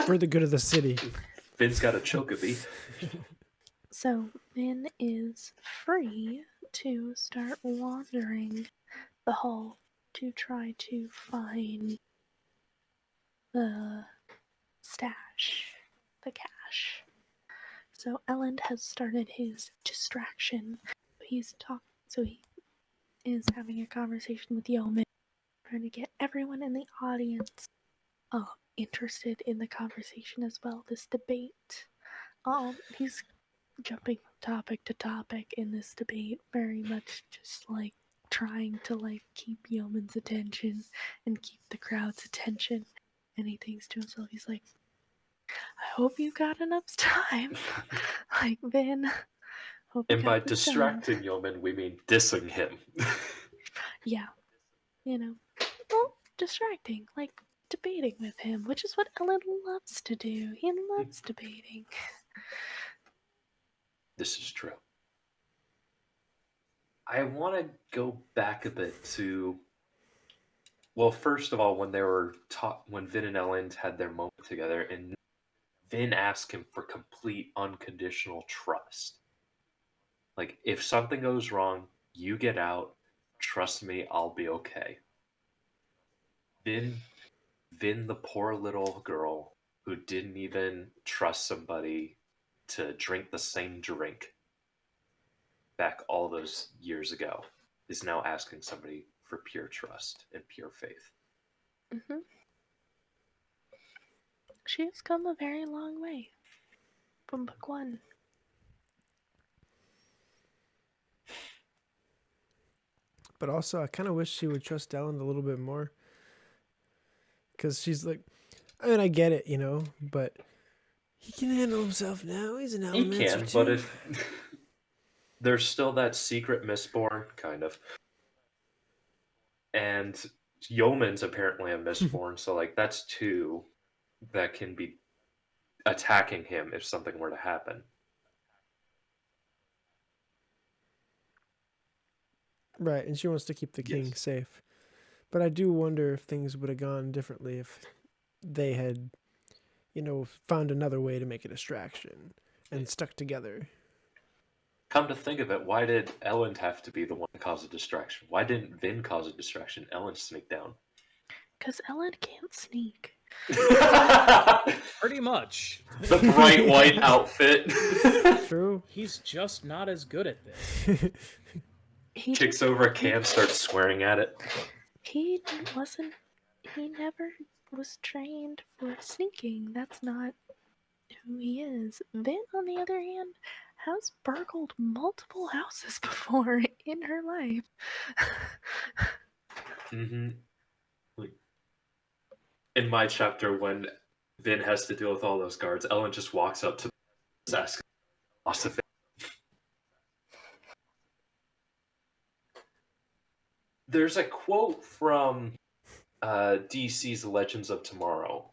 For the good of the city. Vin's got a choke a bee. So Vin is free to start wandering the hall to try to find the stash, the cache. So Elend has started his distraction. He is having a conversation with Yomen, trying to get everyone in the audience interested in the conversation as well. This debate. He's jumping from topic to topic in this debate, very much just like trying to like keep Yeoman's attention and keep the crowd's attention. And he thinks to himself, he's like, I hope you got enough time. Like, Vin, hope you And got by this done. distracting Yomen, we mean dissing him. Yeah, well, distracting, like debating with him, which is what Ellen loves to do. He loves debating. This is true. I want to go back a bit to, well, first of all, when when Vin and Elend had their moment together, and Vin asked him for complete unconditional trust. Like, if something goes wrong, you get out. Trust me, I'll be okay. Vin, the poor little girl who didn't even trust somebody to drink the same drink back all those years ago, is now asking somebody for pure trust and pure faith. Mm-hmm. She has come a very long way from book one. But also, I kind of wish she would trust Elend a little bit more. Because she's like, I mean, I get it, but he can handle himself now. He's an He elemental can, too. but if there's still that secret Mistborn, kind of. And Yeoman's apparently a Mistborn, so like that's two that can be attacking him if something were to happen. Right, and she wants to keep the king Yes. safe. But I do wonder if things would have gone differently if they had, found another way to make a distraction and stuck together. Come to think of it, why did Elend have to be the one to cause a distraction? Why didn't Vin cause a distraction? Elend sneak down. Because Elend can't sneak. Pretty much. The bright white outfit. True. He's just not as good at this. He Kicks over a can, starts swearing at it. He never was trained for sneaking. That's not who he is. Vin, on the other hand, has burgled multiple houses before in her life. Mm-hmm. In my chapter, when Vin has to deal with all those guards, Elend just walks up to the desk. There's a quote from DC's Legends of Tomorrow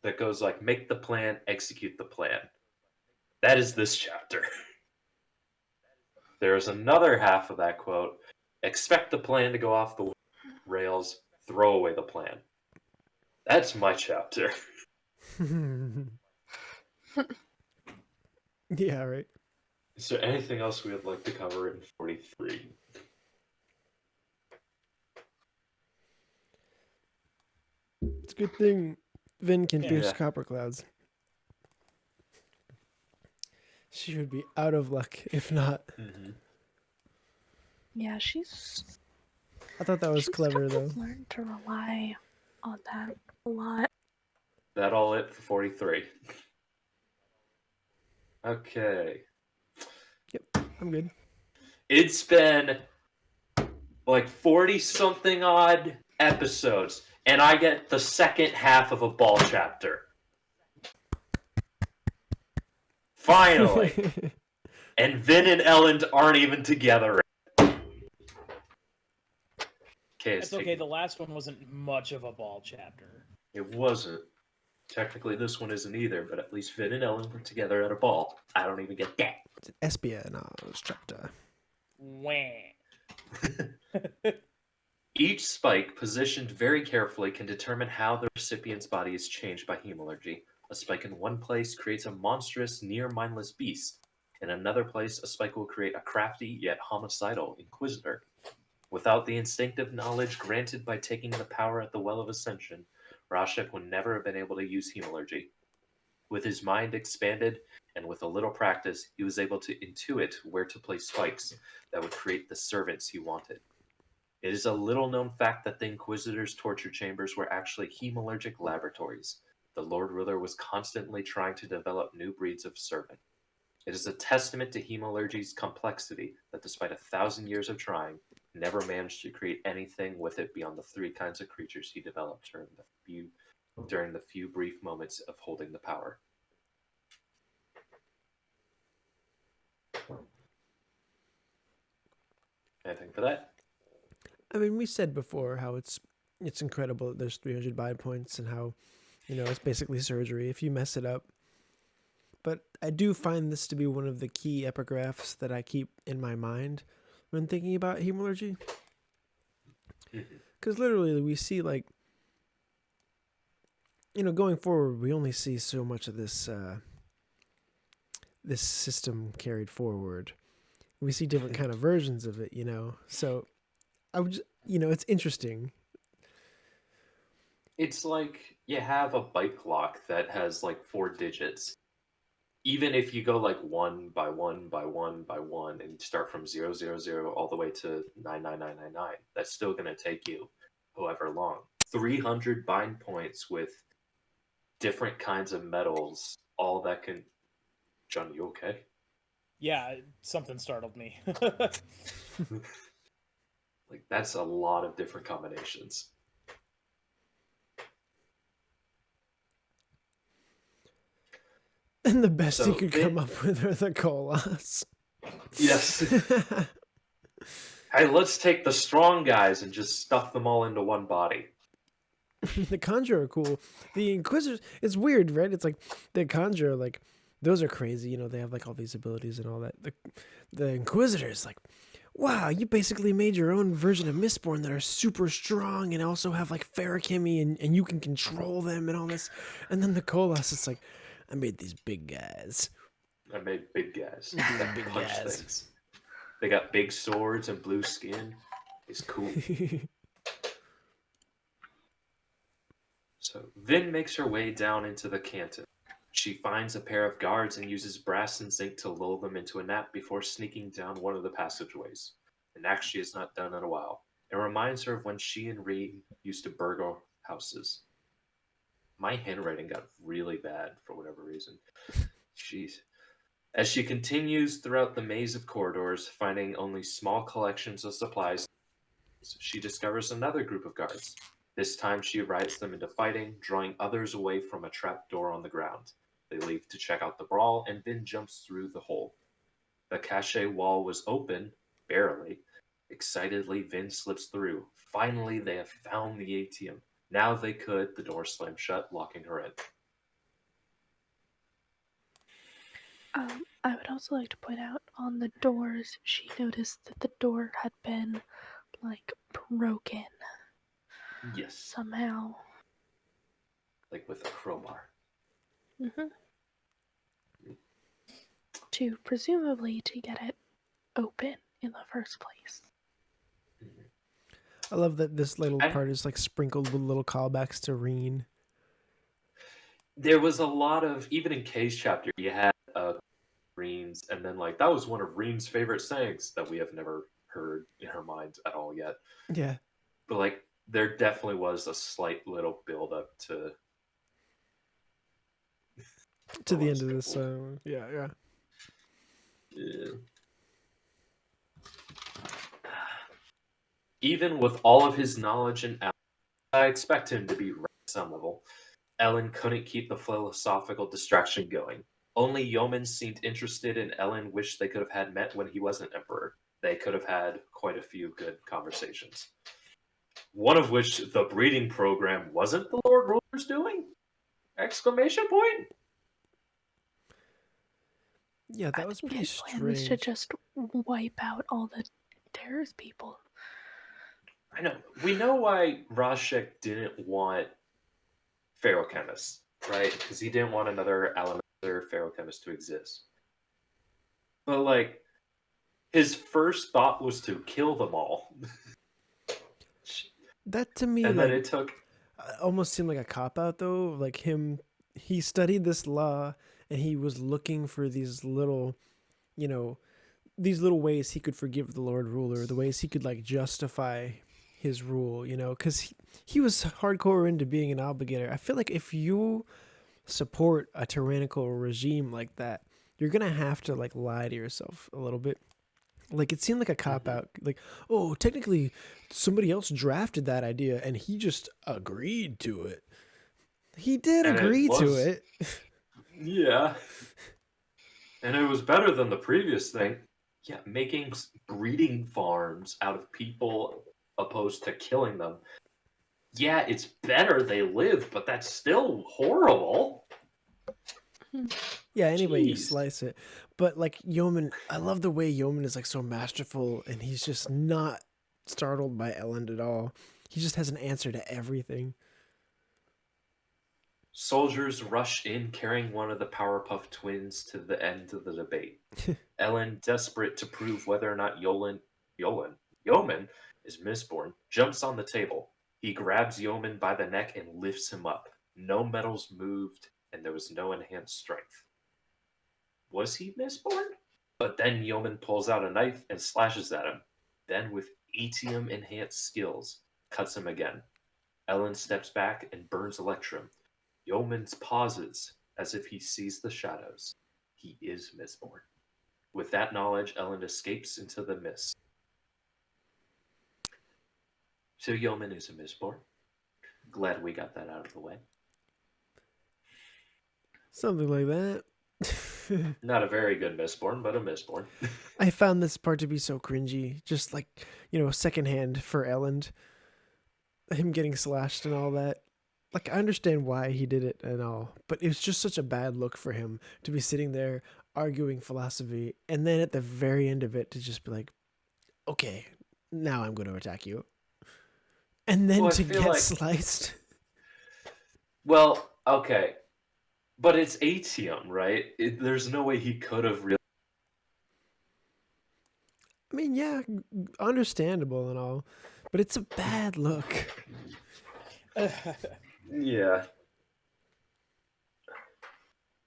that goes like, "Make the plan, execute the plan." That is this chapter. There is another half of that quote: "Expect the plan to go off the rails, throw away the plan." That's my chapter. Yeah, right. Is there anything else we would like to cover in 43? It's a good thing Vin can pierce Yeah. copper clouds. She would be out of luck if not. Mm-hmm. Yeah, she's I thought that was clever, kind though. of learned to rely on that a lot. That all it for 43. Okay. Yep, I'm good. It's been like 40-something odd episodes, and I get the second half of a ball chapter. Finally. And Vin and Elend aren't even together. Okay, It's okay, the last one wasn't much of a ball chapter. It wasn't. Technically, this one isn't either, but at least Vin and Elend were together at a ball. I don't even get that. It's an espionage chapter. Wah. Each spike, positioned very carefully, can determine how the recipient's body is changed by hemalurgy. A spike in one place creates a monstrous, near-mindless beast. In another place, a spike will create a crafty, yet homicidal inquisitor. Without the instinctive knowledge granted by taking the power at the Well of Ascension, Rashek would never have been able to use hemalurgy. With his mind expanded, and with a little practice, he was able to intuit where to place spikes that would create the servants he wanted. It is a little-known fact that the Inquisitor's torture chambers were actually hemalurgic laboratories. The Lord Ruler was constantly trying to develop new breeds of servant. It is a testament to hemalurgy's complexity that despite 1,000 years of trying, he never managed to create anything with it beyond the 3 kinds of creatures he developed during the few brief moments of holding the power. Anything for that? I mean, we said before how it's incredible that there's 300 bind points and how, it's basically surgery if you mess it up. But I do find this to be one of the key epigraphs that I keep in my mind when thinking about hemalurgy. Because literally we see, like, going forward, we only see so much of this this system carried forward. We see different kind of versions of it, So I would just, it's interesting. It's like you have a bike lock that has like 4 digits. Even if you go like 1 by 1 by 1 by 1 and start from 000 all the way to 99999, that's still going to take you however long. 300 bind points with different kinds of metals, all that can... John, you okay? Yeah, something startled me. Like, that's a lot of different combinations. And the best he could come up with are the Koloss. Yes. Hey, let's take the strong guys and just stuff them all into one body. The Conjurer are cool. The Inquisitors, it's weird, right? It's like the Conjurer, like, those are crazy. They have like all these abilities and all that. The Inquisitors, like, wow, you basically made your own version of Mistborn that are super strong and also have like ferrochemy and you can control them and all this. And then the Koloss, it's like, I made these big guys. I made big guys. These big punch guys. Things. They got big swords and blue skin. It's cool. So Vin makes her way down into the canton. She finds a pair of guards and uses brass and zinc to lull them into a nap before sneaking down one of the passageways. An act she has not done in a while. It reminds her of when she and Reen used to burgle houses. My handwriting got really bad for whatever reason. Jeez. As she continues throughout the maze of corridors, finding only small collections of supplies, she discovers another group of guards. This time she rides them into fighting, drawing others away from a trap door on the ground. They leave to check out the brawl, and Vin jumps through the hole. The cache wall was open, barely. Excitedly, Vin slips through. Finally, they have found the atium. Now they could. The door slammed shut, locking her in. I would also like to point out on the doors, she noticed that the door had been, like, broken. Yes. Somehow. Like with a crowbar. Presumably to get it open in the first place. I love that this little part is like sprinkled with little callbacks to Reen. There was a lot of, even in Kay's chapter, you had Reen's, and then like that was one of Reen's favorite sayings that we have never heard in her mind at all yet. Yeah. But like there definitely was a slight little build up to the end of this. Yeah. Even with all of his knowledge and I expect him to be right at some level, Elend couldn't keep the philosophical distraction going. Only Yomen seemed interested, and Elend wished they could have had met when he wasn't emperor. They could have had quite a few good conversations. One of which the breeding program wasn't the Lord Ruler's doing? Exclamation point? Yeah, that was think pretty his plan was to strange. just wipe out all the terrorist people. I know. We know why Rashek didn't want ferrochemists, right? Because he didn't want another ferrochemist to exist. But, like, his first thought was to kill them all. That to me, And then like, it took... almost seemed like a cop out though. Like he studied this law and he was looking for these little, these little ways he could forgive the Lord Ruler, the ways he could like justify his rule, because he was hardcore into being an obligator. I feel like if you support a tyrannical regime like that, you're gonna have to like lie to yourself a little bit. Like it seemed like a cop out. Like, oh, technically, somebody else drafted that idea and he just agreed to it. He did And it agree to was- it. Yeah. And it was better than the previous thing. Yeah, making breeding farms out of people opposed to killing them. Yeah, it's better they live, but that's still horrible. Yeah, any way you Jeez. slice it. But like Yomen, I love the way Yomen is like so masterful and he's just not startled by Elend at all. He just has an answer to everything. Soldiers rush in carrying one of the Powerpuff Twins to the end of the debate. Ellen, desperate to prove whether or not Yomen is Mistborn, jumps on the table. He grabs Yomen by the neck and lifts him up. No metals moved, and there was no enhanced strength. Was he Mistborn? But then Yomen pulls out a knife and slashes at him. Then, with atium enhanced skills, cuts him again. Ellen steps back and burns Electrum. Yeoman pauses as if he sees the shadows. He is Mistborn. With that knowledge, Ellen escapes into the mist. So Yomen is a Mistborn. Glad we got that out of the way. Something like that. Not a very good Mistborn, but a Mistborn. I found this part to be so cringy. Just like, secondhand for Elend. Him getting slashed and all that. Like, I understand why he did it and all, but it was just such a bad look for him to be sitting there arguing philosophy and then at the very end of it to just be like, okay, now I'm going to attack you. And then Well, I to feel get like- sliced. Well, okay. But it's atium, right? There's no way he could have really... I mean, yeah, understandable and all, but it's a bad look. Yeah.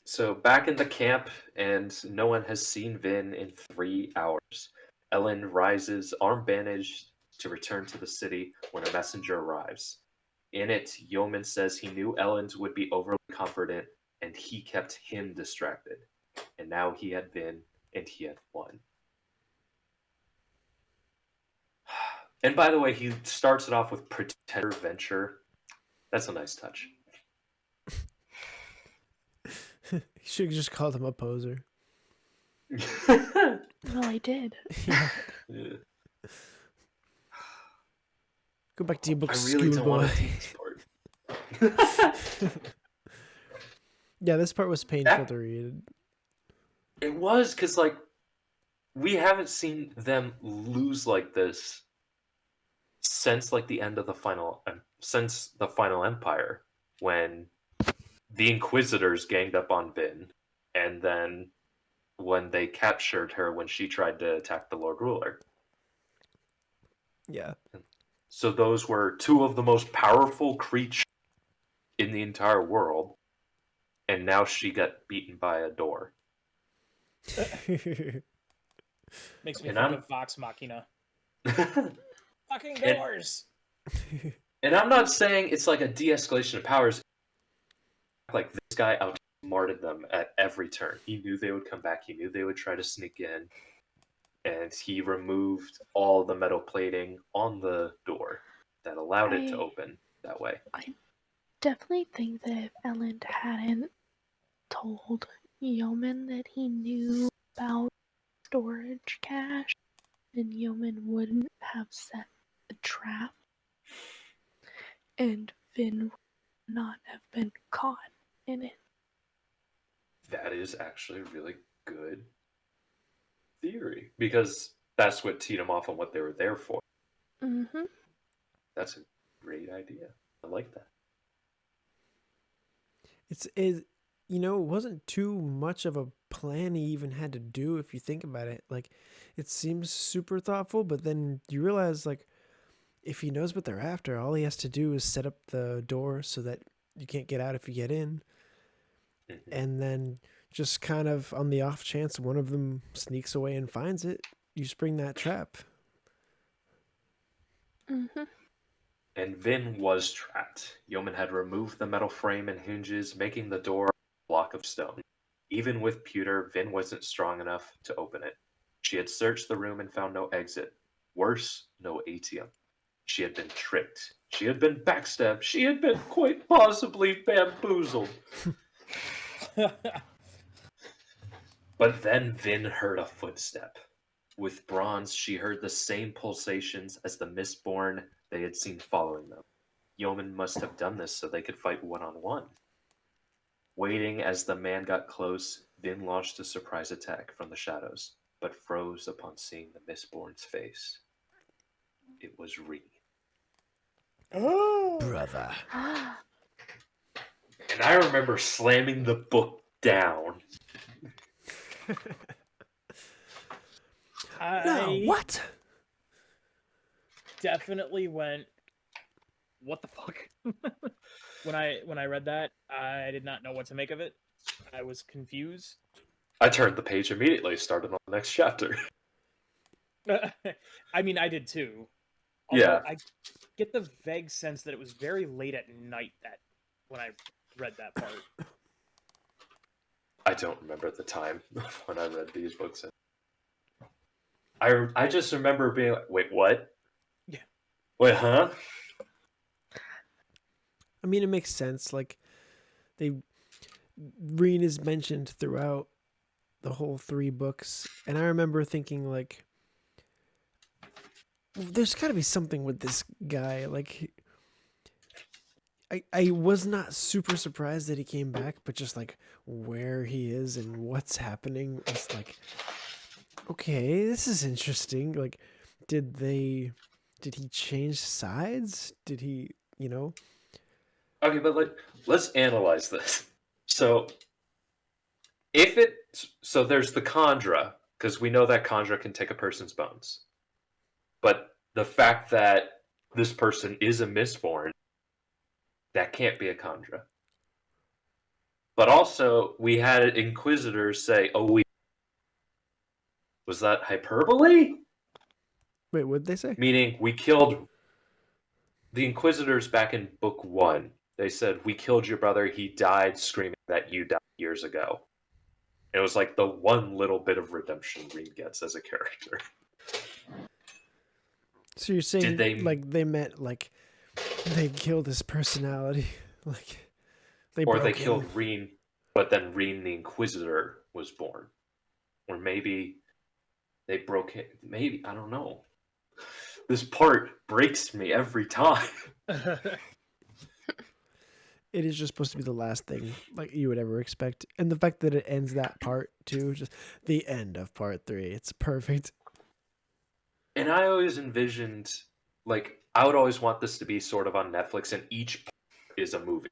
So back in the camp, and no one has seen Vin in 3 hours. Ellen rises, arm bandaged, to return to the city when a messenger arrives. In it, Yomen says he knew Ellen would be overly confident, and he kept him distracted. And now he had Vin, and he had won. And by the way, he starts it off with Pretender Venture. That's a nice touch. He should have just called him a poser. Well, I did. Yeah. Yeah. Go back to your book, I really don't want to schoolboy. do this part. Yeah, this part was painful That- to read. It was because, like, we haven't seen them lose like this since, like, the end of the final Empire, when the Inquisitors ganged up on Vin, and then when they captured her when she tried to attack the Lord Ruler. Yeah. So those were 2 of the most powerful creatures in the entire world, and now she got beaten by a door. Makes me And think I'm- of Vox Machina. And Fucking doors! I'm not saying it's like a de-escalation of powers. Like, this guy outsmarted them at every turn. He knew they would come back. He knew they would try to sneak in. And he removed all the metal plating on the door that allowed it to I- open that way. Definitely think that if Elend hadn't told Yeoman that he knew about storage cache, then Yeoman wouldn't have set the trap, and Vin would not have been caught in it. That is actually a really good theory because that's what teed them off on what they were there for. Mm-hmm. That's a great idea. I like that. It wasn't too much of a plan he even had to do if you think about it. Like, it seems super thoughtful, but then you realize, like, if he knows what they're after, all he has to do is set up the door so that you can't get out if you get in. Mm-hmm. And then just kind of on the off chance one of them sneaks away and finds it, you spring that trap. Mm-hmm. And Vin was trapped. Yomen had removed the metal frame and hinges, making the door a block of stone. Even with pewter, Vin wasn't strong enough to open it. She had searched the room and found no exit. Worse, no atium. She had been tricked. She had been backstabbed. She had been quite possibly bamboozled. But then Vin heard a footstep. With bronze, she heard the same pulsations as the Mistborn they had seen following them. Yomen must have done this so they could fight one-on-one. Waiting as the man got close, Vin launched a surprise attack from the shadows, but froze upon seeing the Mistborn's face. It was Reen. Brother. And I remember slamming the book down. No, what? Definitely went, what the fuck? when I read that, I did not know what to make of it. I was confused. I turned the page immediately, started on the next chapter. I mean, I did too. Yeah. I get the vague sense that it was very late at night when I read that part. I don't remember the time when I read these books. I just remember being like, wait, what? Yeah. Wait, huh? I mean, it makes sense. Like, Reen is mentioned throughout the whole 3 books, and I remember thinking, like, there's got to be something with this guy. Like, I was not super surprised that he came back, but just like where he is and what's happening was like, okay, this is interesting. Like, did he change sides? Did he, Okay, but let's analyze this. So, so there's the Kandra, because we know that Kandra can take a person's bones. But the fact that this person is a Mistborn, that can't be a Kandra. But also, we had Inquisitors say, was that hyperbole? Wait, what'd they say? Meaning, we killed the Inquisitors back in book 1. They said, we killed your brother, he died screaming that you died years ago. It was like the one little bit of redemption Reen gets as a character. So you're saying they meant like they killed his personality, like they killed Reen, but then Reen the Inquisitor was born, or maybe they broke it. Maybe I don't know. This part breaks me every time. It is just supposed to be the last thing like you would ever expect, and the fact that it ends that part too, just the end of part 3, it's perfect. And I always envisioned, I would always want this to be sort of on Netflix, and each part is a movie.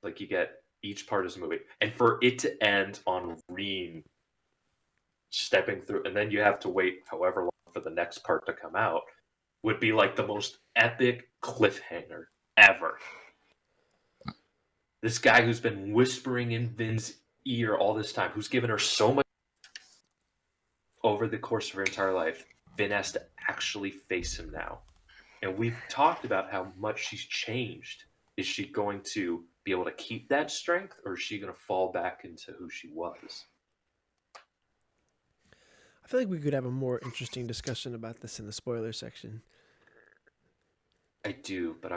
Like, you get each part is a movie. And for it to end on Reen stepping through, and then you have to wait however long for the next part to come out, would be like the most epic cliffhanger ever. This guy who's been whispering in Vin's ear all this time, who's given her so much over the course of her entire life, Vin has to actually face him now. And we've talked about how much she's changed. Is she going to be able to keep that strength, or is she going to fall back into who she was? I feel like we could have a more interesting discussion about this in the spoiler section. I do, but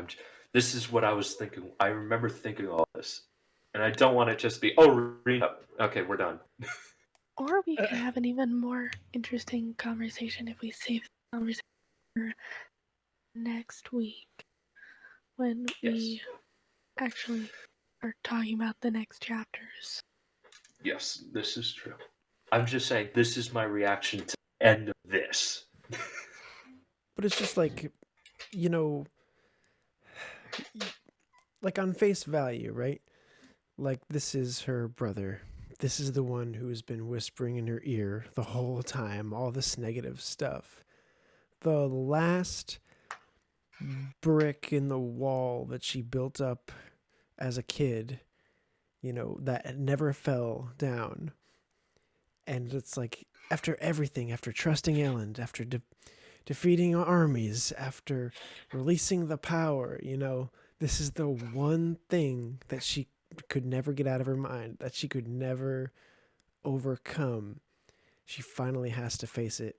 this is what I was thinking. I remember thinking all this. And I don't want it just to be, read up. Okay, we're done. Or we could have an even more interesting conversation if we save the conversation for next week when we actually are talking about the next chapters. Yes, this is true. I'm just saying this is my reaction to the end of this. But it's just like, you know, like on face value, right? Like, this is her brother. This is the one who has been whispering in her ear the whole time, all this negative stuff. The last brick in the wall that she built up as a kid, you know, that never fell down. And it's like, after everything, after trusting Elend, after defeating armies, after releasing the power, you know, this is the one thing that she could never get out of her mind, that she could never overcome. She finally has to face it.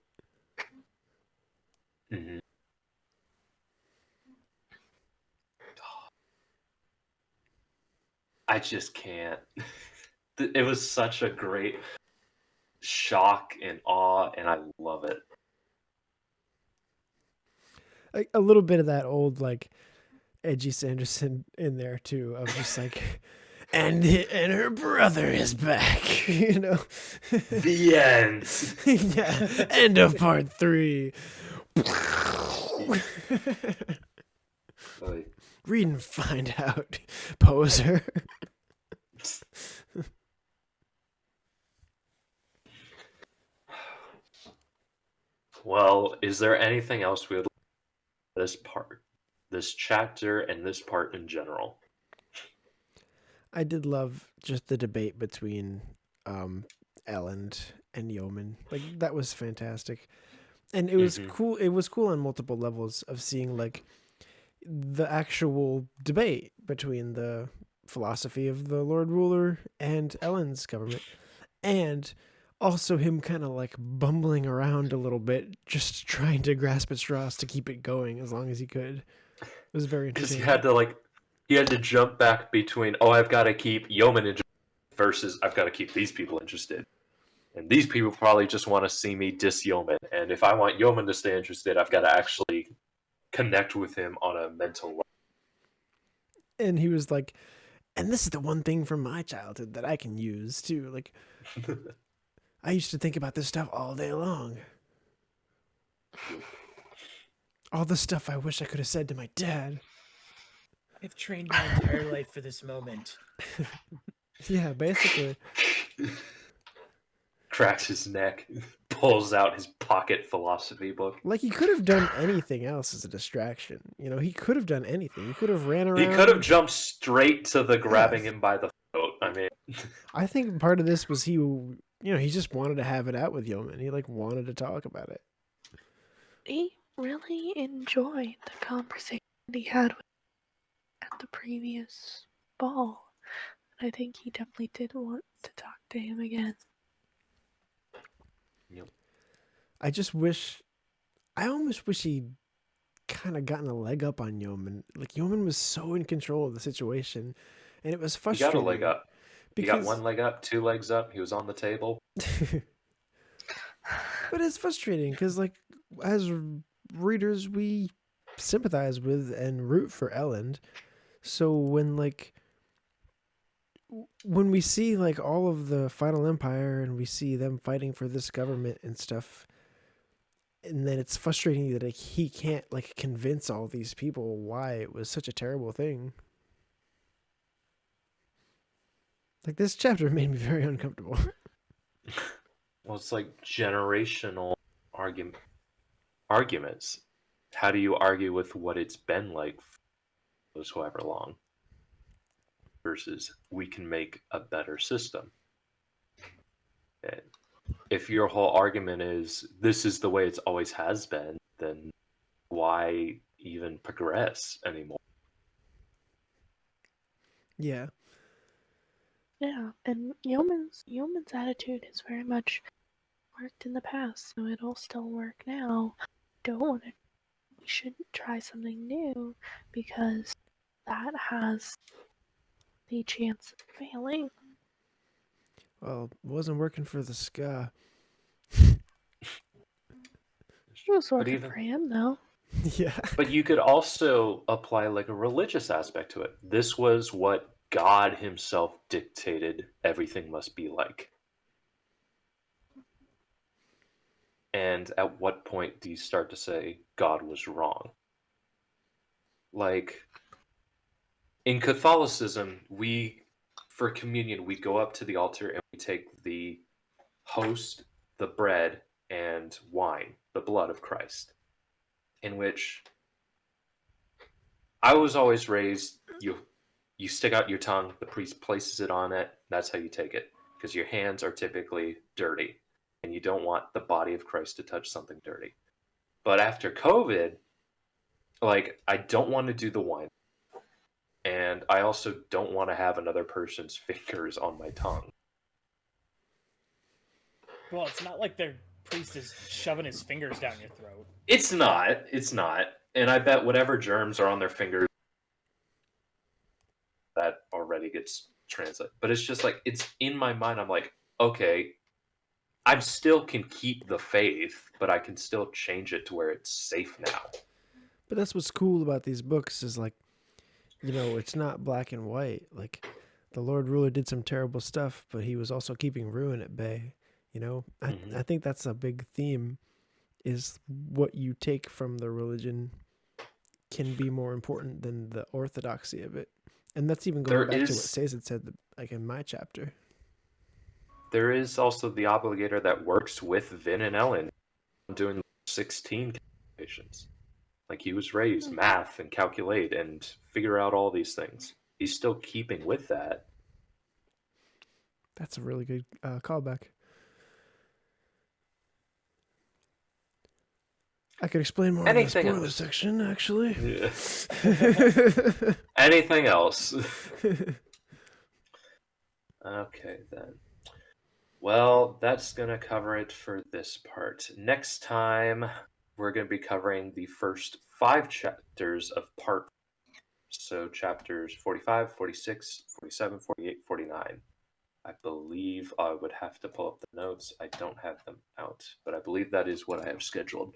Mm-hmm. I just can't. It was such a great shock and awe, and I love it. Like, a little bit of that old, like, edgy Sanderson in there too, of just like, and her brother is back, you know. The end. Yeah, end of part 3. Like, Read and find out, poser. well, is there anything else we would like this part, this chapter, and this part in general? I did love just the debate between Elend and Yomen. Like, that was fantastic. And it was cool. It was cool on multiple levels of seeing like the actual debate between the philosophy of the Lord Ruler and Elend's government, and also him kind of like bumbling around a little bit, just trying to grasp at straws to keep it going as long as he could. It was very Because entertaining. he had to jump back between, oh, I've got to keep Yomen interested versus I've got to keep these people interested. And these people probably just want to see me diss Yomen. And if I want Yomen to stay interested, I've got to actually connect with him on a mental level. And he was like, and this is the one thing from my childhood that I can use too. Like, I used to think about this stuff all day long. All the stuff I wish I could have said to my dad. I've trained my entire life for this moment. Yeah, basically. Cracks his neck, pulls out his pocket philosophy book. Like, he could have done anything else as a distraction. You know, he could have done anything. He could have ran around. He could have jumped straight to the grabbing him by the throat. I mean, I think part of this was he just wanted to have it out with Yomen. He like wanted to talk about it. He really enjoyed the conversation he had at the previous ball. I think he definitely did want to talk to him again. Yep. I almost wish he'd kind of gotten a leg up on Yomen. Like, Yomen was so in control of the situation, and it was He frustrating. got a leg up. He Because... got one leg up, 2 legs up. He was on the table. But it's frustrating because, like, as readers, we sympathize with and root for Elend. So when we see like all of the Final Empire and we see them fighting for this government and stuff, and then it's frustrating that like, he can't like convince all these people why it was such a terrible thing. Like, this chapter made me very uncomfortable. Well, it's like generational arguments. How do you argue with what it's been like for however long? Versus we can make a better system. And if your whole argument is this is the way it's always has been, then why even progress anymore? Yeah. Yeah, and Yeoman's attitude is very much worked in the past, so it'll still work now. We shouldn't try something new because that has the chance of failing. Well, it wasn't working for the ska. It was working for him, though. Yeah. But you could also apply like a religious aspect to it. This was what God himself dictated everything must be like? And at what point do you start to say God was wrong? Like, in Catholicism, for communion, we go up to the altar and we take the host, the bread, and wine, the blood of Christ, in which I was always raised, you stick out your tongue, the priest places it on it, that's how you take it, because your hands are typically dirty, and you don't want the body of Christ to touch something dirty. But after COVID, like, I don't want to do the wine, and I also don't want to have another person's fingers on my tongue. Well, it's not like the priest is shoving his fingers down your throat. It's not. And I bet whatever germs are on their fingers, that already gets translated. But it's just like, it's in my mind. I'm like, okay, I still can keep the faith, but I can still change it to where it's safe now. But that's what's cool about these books is like, it's not black and white. Like, the Lord Ruler did some terrible stuff, but he was also keeping ruin at bay. I think that's a big theme, is what you take from the religion can be more important than the orthodoxy of it. And that's even going back to what Sazed said, like in my chapter. There is also the obligator that works with Vin and Elend doing 16 calculations. Like, he was raised math and calculate and figure out all these things. He's still keeping with that. That's a really good callback. I could explain more in the spoiler section, actually. Yeah. Anything else? Okay, then. Well, that's going to cover it for this part. Next time, we're going to be covering the first 5 chapters of part. So chapters 45, 46, 47, 48, 49. I believe I would have to pull up the notes. I don't have them out, but I believe that is what I have scheduled.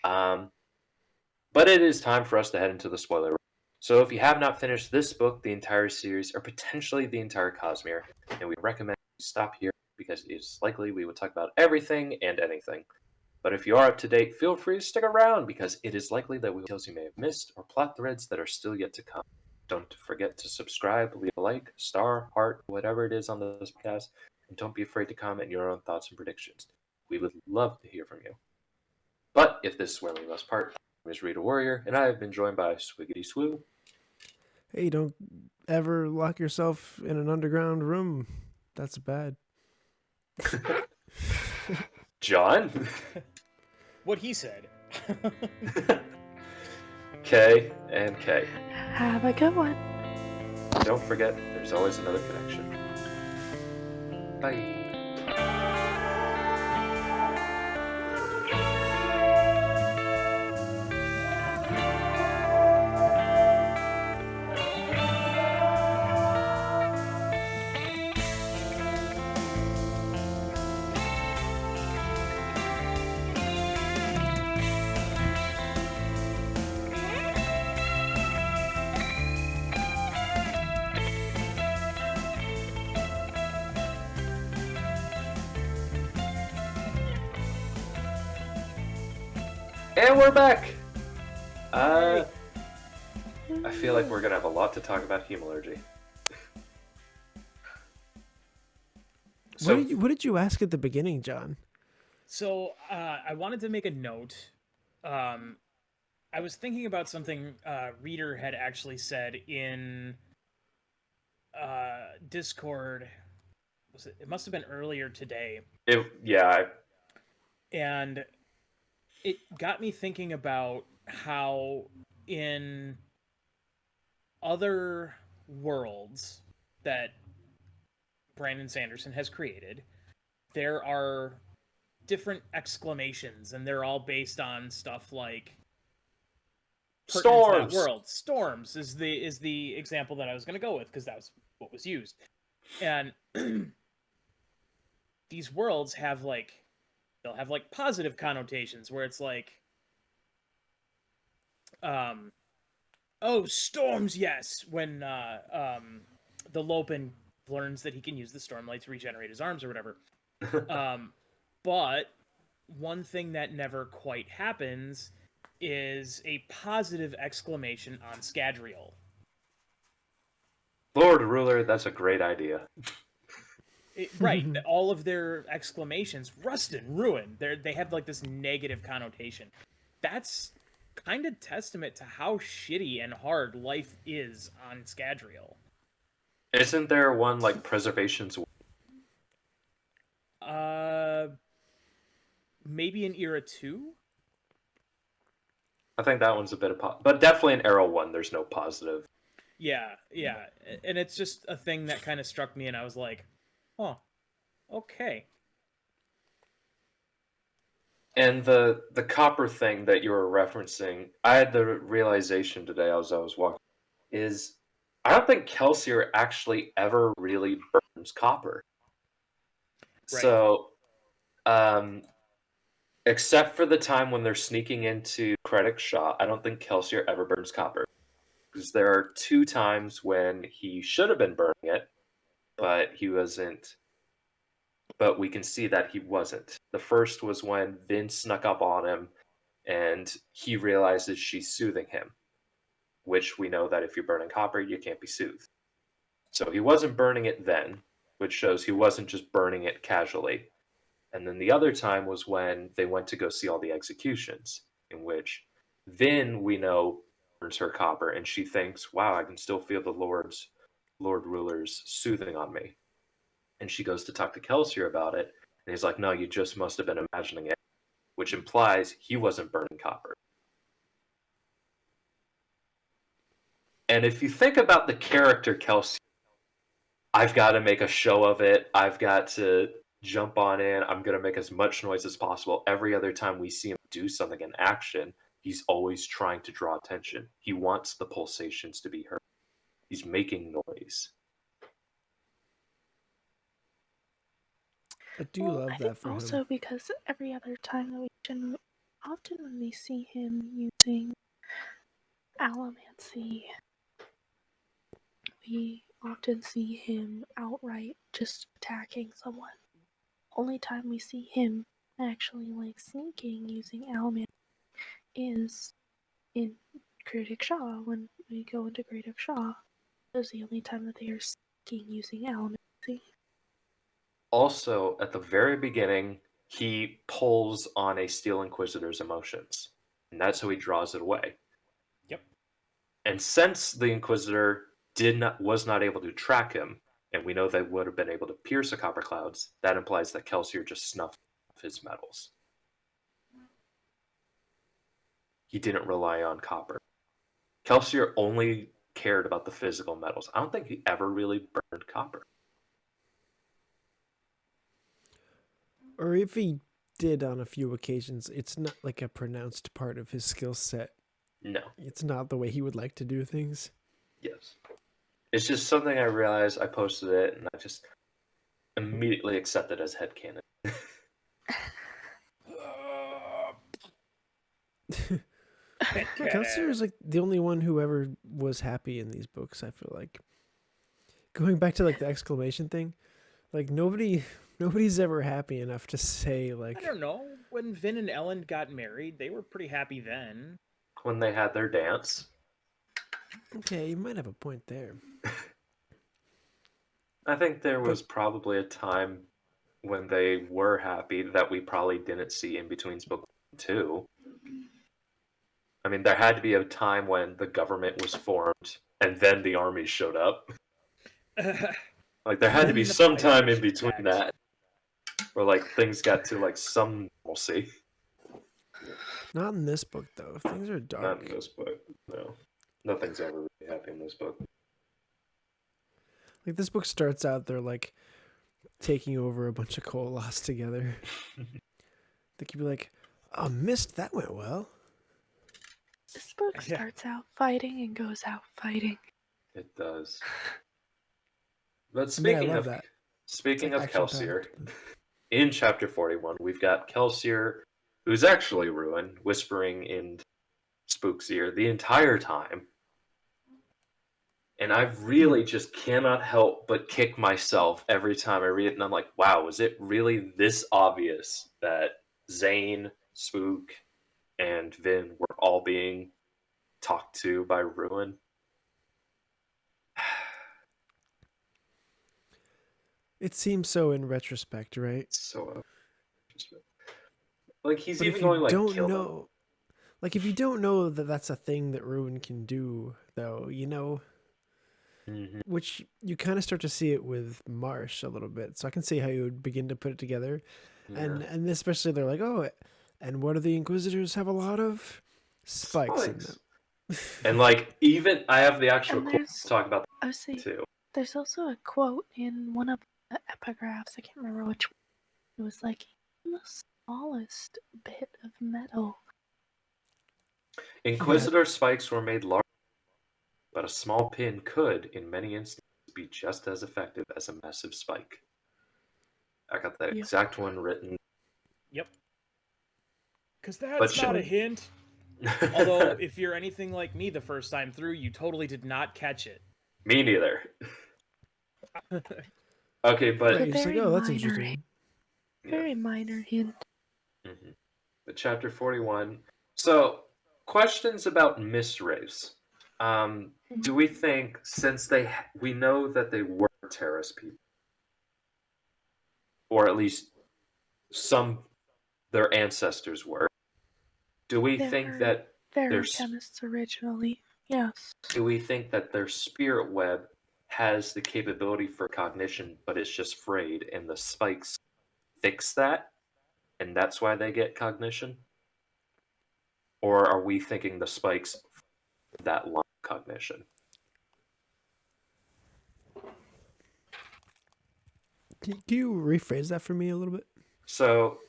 But it is time for us to head into the spoiler room. So if you have not finished this book, the entire series, or potentially the entire Cosmere, then we recommend you stop here, because it is likely we will talk about everything and anything. But if you are up to date, feel free to stick around, because it is likely that we will details you may have missed or plot threads that are still yet to come. Don't forget to subscribe, leave a like, star, heart, whatever it is on this podcast, and don't be afraid to comment your own thoughts and predictions. We would love to hear from you. But if this is where we must part, my name is ReaderWarrior, and I have been joined by Swiggity Swoo. Hey, don't ever lock yourself in an underground room. That's bad. John. What he said. K and K. Have a good one. Don't forget, there's always another connection. Bye. And we're back! I feel like we're going to have a lot to talk about hemalurgy. What did you ask at the beginning, John? So I wanted to make a note. I was thinking about something Reader had actually said in Discord. It must have been earlier today. And it got me thinking about how in other worlds that Brandon Sanderson has created, there are different exclamations, and they're all based on stuff like storms. That world. Storms is the example that I was going to go with, because that was what was used. And these worlds have they'll have positive connotations where it's like, oh, storms, yes, when the Lopen learns that he can use the Stormlight to regenerate his arms or whatever. But one thing that never quite happens is a positive exclamation on Scadrial. Lord Ruler, that's a great idea. Right, all of their exclamations, Rustin, Ruin, they have like this negative connotation. That's kind of testament to how shitty and hard life is on Scadrial. Isn't there one like Preservation's? Maybe in Era 2? I think that one's a bit of but definitely in Arrow 1, there's no positive. Yeah. And it's just a thing that kind of struck me, and I was like, oh, okay. And the copper thing that you were referencing, I had the realization today as I was walking, is I don't think Kelsier actually ever really burns copper. Right. So, except for the time when they're sneaking into Krennic Shaw, I don't think Kelsier ever burns copper. Because there are 2 times when he should have been burning it, but he wasn't. But we can see that he wasn't. The first was when Vin snuck up on him, and he realizes she's soothing him, which we know that if you're burning copper, you can't be soothed. So he wasn't burning it then, which shows he wasn't just burning it casually. And then the other time was when they went to go see all the executions, in which Vin, we know, burns her copper, and she thinks, wow, I can still feel the Lord Ruler's soothing on me. And she goes to talk to Kelsier about it, and he's like, no, you just must have been imagining it, which implies he wasn't burning copper. And if you think about the character Kelsier, I've got to make a show of it, I've got to jump on in, I'm going to make as much noise as possible. Every other time we see him do something in action, he's always trying to draw attention. He wants the pulsations to be heard. He's making noise. I do love I that think for also him. because every other time that often when we see him using allomancy, we often see him outright just attacking someone. Only time we see him actually like sneaking using allomancy is in Critic Shaw. When we go into Critic Shaw, that's the only time that they are sneaking using allomancy. Also, at the very beginning, he pulls on a Steel Inquisitor's emotions, and that's how he draws it away. Yep. And since the Inquisitor was not able to track him, and we know they would have been able to pierce the copper clouds, that implies that Kelsier just snuffed his metals. He didn't rely on copper. Kelsier only cared about the physical metals. I don't think he ever really burned copper. Or if he did on a few occasions, it's not like a pronounced part of his skill set. No. It's not the way he would like to do things. Yes. It's just something I realized. I posted it, and I just immediately accepted as headcanon. Kelsier is like the only one who ever was happy in these books, I feel like. Going back to like the exclamation thing, like nobody's ever happy enough to say like, I don't know. When Vin and Elend got married, they were pretty happy then. When they had their dance. okay, you might have a point there. I think there was probably a time when they were happy that we probably didn't see in between book 2. I mean, there had to be a time when the government was formed and then the armies showed up. Like, there had to be The some time in pirates between attacked. that where, like, things got to, like, some normalcy. Not in this book though. Things are dark. Not in this book, no. Nothing's ever really happy in this book. Like this book starts out, they're like taking over a bunch of Koloss together. They could be like, "Oh, missed that went well." This book Yeah. starts out fighting and goes out fighting. It does. But I mean, I speaking love of that. speaking It's of like Kelsier, action-packed. in chapter 41, we've got Kelsier, who's actually Ruin, whispering in Spook's ear the entire time. And I really just cannot help but kick myself every time I read it. And I'm like, wow, is it really this obvious that Zane, Spook, and Vin were all being talked to by Ruin? It seems so in retrospect, right? So, like, he's But even if you going, like, don't kill them. know, like if you don't know that that's a thing that Ruin can do, though, you know, Mhm. which you kind of start to see it with Marsh a little bit. So I can see how you would begin to put it together, Yeah. and especially they're like, oh, and what do the Inquisitors have a lot of? Spikes in them. And, like, even I have the actual And quote there's, to talk about I would say, too. there's also a quote in one of the epigraphs. I can't remember which one. It was like, "Even the smallest bit of metal." Inquisitor spikes were made large, but a small pin could, in many instances, be just as effective as a massive spike. I got that Yep. exact one written. Yep. Because But that's shit. not a hint. Although, if you're anything like me the first time through, you totally did not catch it. Me neither. Okay, but Right, It's a you're just like, very oh, that's minor, interesting. very minor hint. Mhm. But chapter 41. So, questions about misrace. Do we think, since we know that they were terrorist people, or at least some their ancestors were, do we They think were that there's chemists originally. Yes. do we think that their spirit web has the capability for cognition, but it's just frayed, and the spikes fix that, and that's why they get cognition? Or are we thinking the spikes that line cognition? Can you rephrase that for me a little bit? So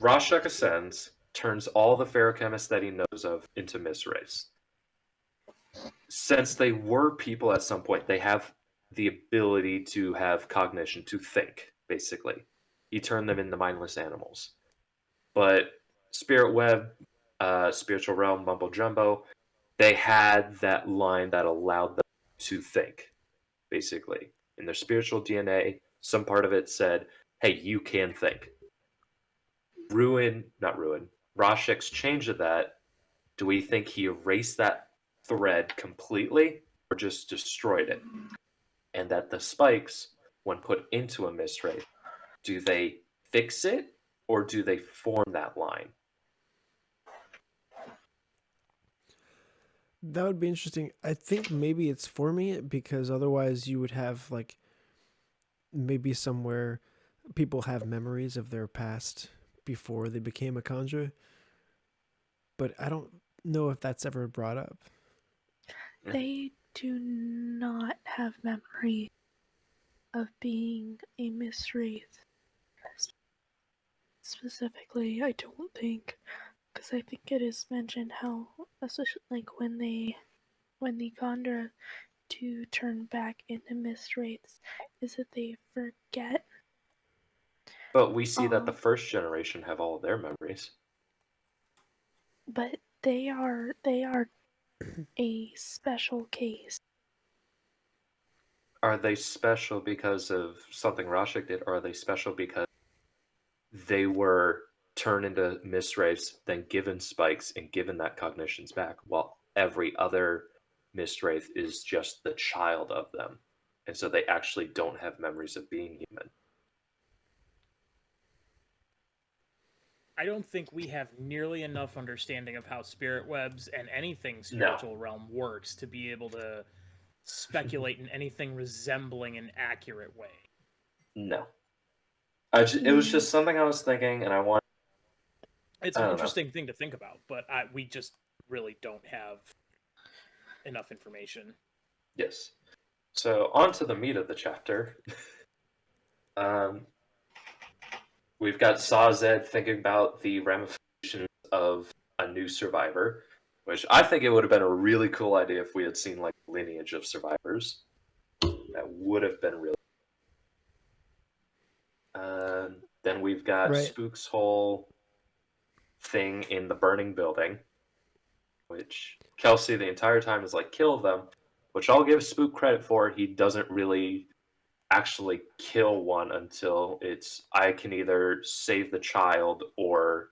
Rashek ascends, turns all the ferochemists that he knows of into misrace. Since they were people at some point, they have the ability to have cognition, to think, basically. He turned them into mindless animals. But Spirit Web, Spiritual Realm, Mumbo Jumbo, they had that line that allowed them to think, basically. In their spiritual DNA, some part of it said, hey, you can think. Rashek's change of that, do we think he erased that thread completely or just destroyed it? And that the spikes, when put into a misray, do they fix it or do they form that line? That would be interesting. I think maybe it's forming it because otherwise you would have like maybe somewhere people have memories of their past before they became a conjure. But I don't know if that's ever brought up. They do not have memory of being a miswraith. Specifically, I don't think, because I think it is mentioned how, especially like when the Kandra to turn back into miswraiths, is that they forget. But we see that the first generation have all of their memories. But they are a special case. Are they special because of something Rashek did, or are they special because they were turned into miswraiths, then given spikes and given that cognitions back, while every other miswraith is just the child of them, and so they actually don't have memories of being human? I don't think we have nearly enough understanding of how spirit webs and anything spiritual realm works to be able to speculate in anything resembling an accurate way. No. It was just something I was thinking, and I want. It's I an don't know. interesting thing to think about, but we just really don't have enough information. Yes. So on to the meat of the chapter. We've got Sazed thinking about the ramifications of a new survivor, which I think it would have been a really cool idea if we had seen like lineage of survivors. That would have been really. Then we've got Right. Spook's whole thing in the burning building, which Kelsié the entire time is like, kill them. which I'll give Spook credit for. He doesn't really actually kill one until it's I can either save the child or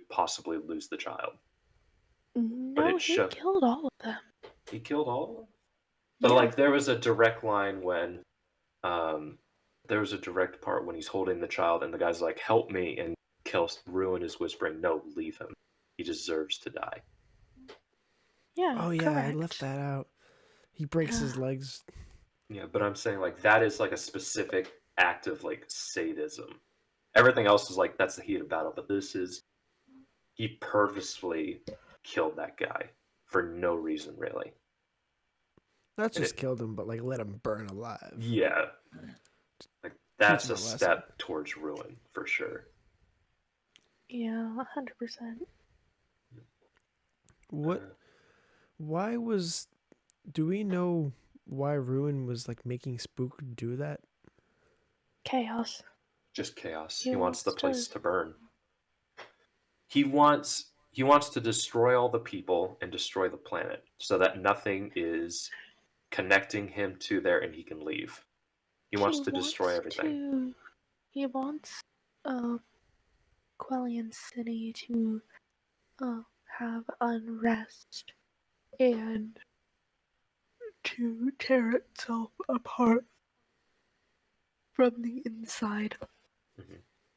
possibly lose the child. No, he killed all of them. He killed all of them? But Yeah. like there was a direct line when there was a direct part when he's holding the child and the guy's like, help me, and Ruin is whispering, no, leave him. He deserves to die. Yeah. Oh yeah, correct. I left that out. He breaks his legs. Yeah, but I'm saying like that is like a specific act of like sadism. Everything else is like that's the heat of battle, but this is he purposefully killed that guy for no reason really. Not just killed him, but like let him burn alive. Yeah. Like that's him a a lesson. step towards ruin for sure. Yeah, 100%. What? Why was? Do we know why Ruin was like making Spook do that? Chaos. Just chaos. He He wants the wants place to- to burn. He wants to destroy all the people and destroy the planet so that nothing is connecting him to there and he can leave. He wants to destroy everything. He wants Quellion City to have unrest and to tear itself apart from the inside. Mm-hmm.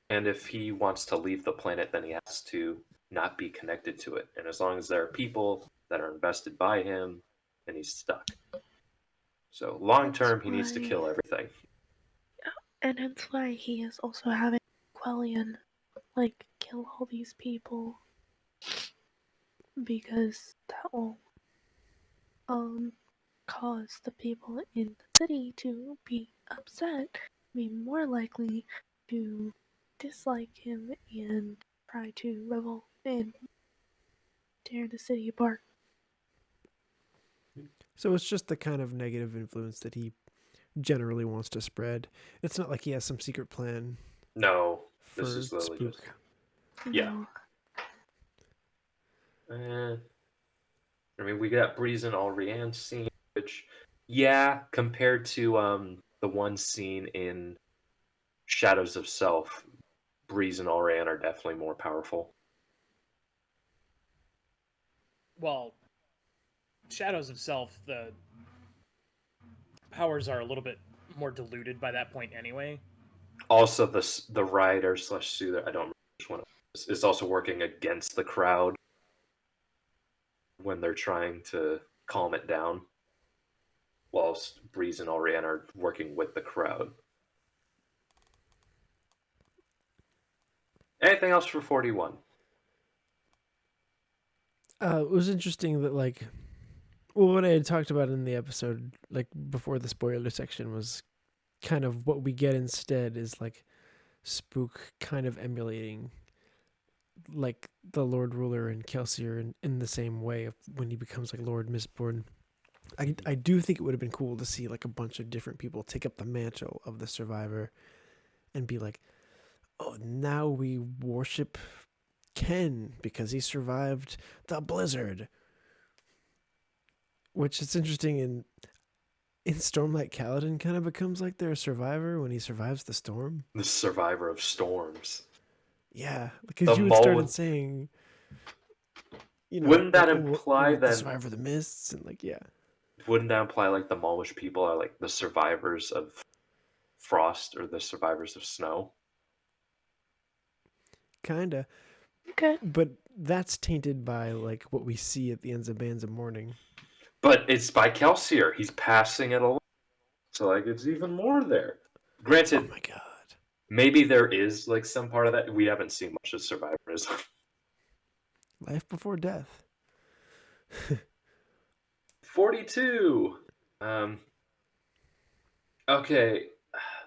And if he wants to leave the planet, then he has to not be connected to it. And as long as there are people that are invested by him, then he's stuck. So long term, he needs to kill everything. And that's why he is also having Quellion, like, kill all these people. Because that will, cause the people in the city to be upset, be more likely to dislike him and try to rebel and tear the city apart. So it's just the kind of negative influence that he generally wants to spread. It's not like he has some secret plan. No, for this is literally Spook. just... Yeah. I mean, we got Breeze and Alrian's scene, which, yeah, compared to the one scene in Shadows of Self, Breeze and Alrian are definitely more powerful. Well, Shadows of Self, the powers are a little bit more diluted by that point anyway. Also, the rider / soother, I don't remember which one it is also working against the crowd when they're trying to calm it down, whilst Breeze and Alrian are working with the crowd. Anything else for 41? It was interesting that, like, well, what I had talked about in the episode, like, before the spoiler section, was kind of what we get instead is, like, Spook kind of emulating, like, the Lord Ruler and Kelsier in the same way of when he becomes, like, Lord Mistborn. I do think it would have been cool to see, like, a bunch of different people take up the mantle of the survivor and be like, oh, now we worship Ken because he survived the blizzard. Which is interesting in Stormlight Kaladin kind of becomes like their survivor when he survives the storm. The survivor of storms. Yeah, because you had started saying, you know, wouldn't that like, imply the survivor of the mists and like, yeah. Wouldn't that imply like the Malwish people are like the survivors of frost or the survivors of snow? Kinda. Okay. But that's tainted by like what we see at the ends of Bands of Mourning. But it's by Kelsier. He's passing it along. So like it's even more there. Granted, oh my god. Maybe there is like some part of that. We haven't seen much of survivorism. Life before death. 42. Okay,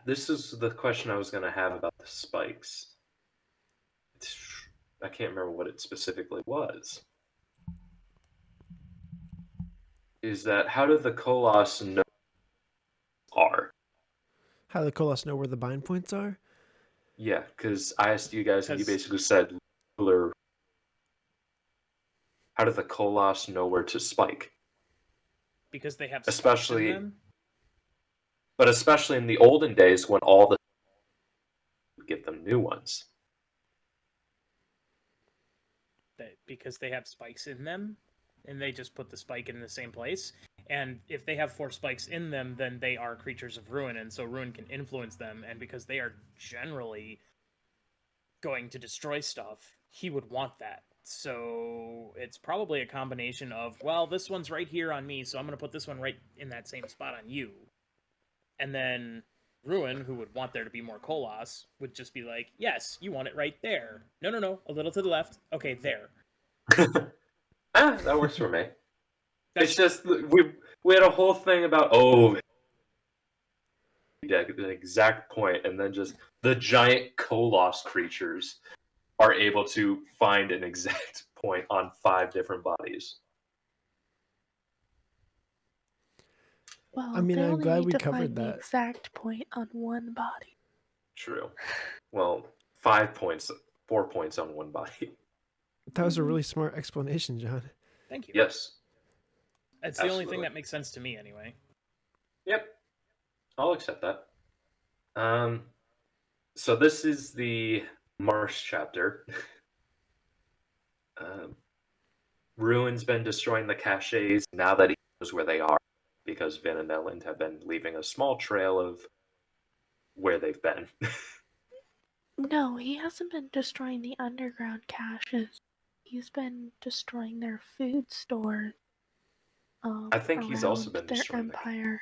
this is the question I was going to have about the spikes. I can't remember what it specifically was. Is that how do the Koloss know are? How the Koloss know where the bind points are? Yeah, because I asked you guys and you basically said, how do the Koloss know where to spike? because they have Especially- spikes in them. But especially in the olden days when all the would give them new ones. Because they have spikes in them, and they just put the spike in the same place. And if they have 4 spikes in them, then they are creatures of ruin, and so ruin can influence them. And because they are generally going to destroy stuff, he would want that. So it's probably a combination of, well, this one's right here on me, so I'm going to put this one right in that same spot on you. And then Ruin, who would want there to be more Koloss, would just be like, yes, you want it right there. No, a little to the left. Okay, there. That works for me. That's It's just we had a whole thing about the exact point, and then just the giant Koloss creatures are able to find an exact point on 5 different bodies. Well, I mean, they I'm only glad need we to covered find the that. exact point on one body. True. Well, 5 points, 4 points on one body. That was a really smart explanation, John. Thank you. Yes. It's the only absolutely. thing that makes sense to me, anyway. Yep. I'll accept that. So this is the Marsh chapter. Ruin's been destroying the caches now that he knows where they are, because Vin and Elend have been leaving a small trail of where they've been. No, he hasn't been destroying the underground caches. He's been destroying their food stores. I think he's also around been their destroying empire.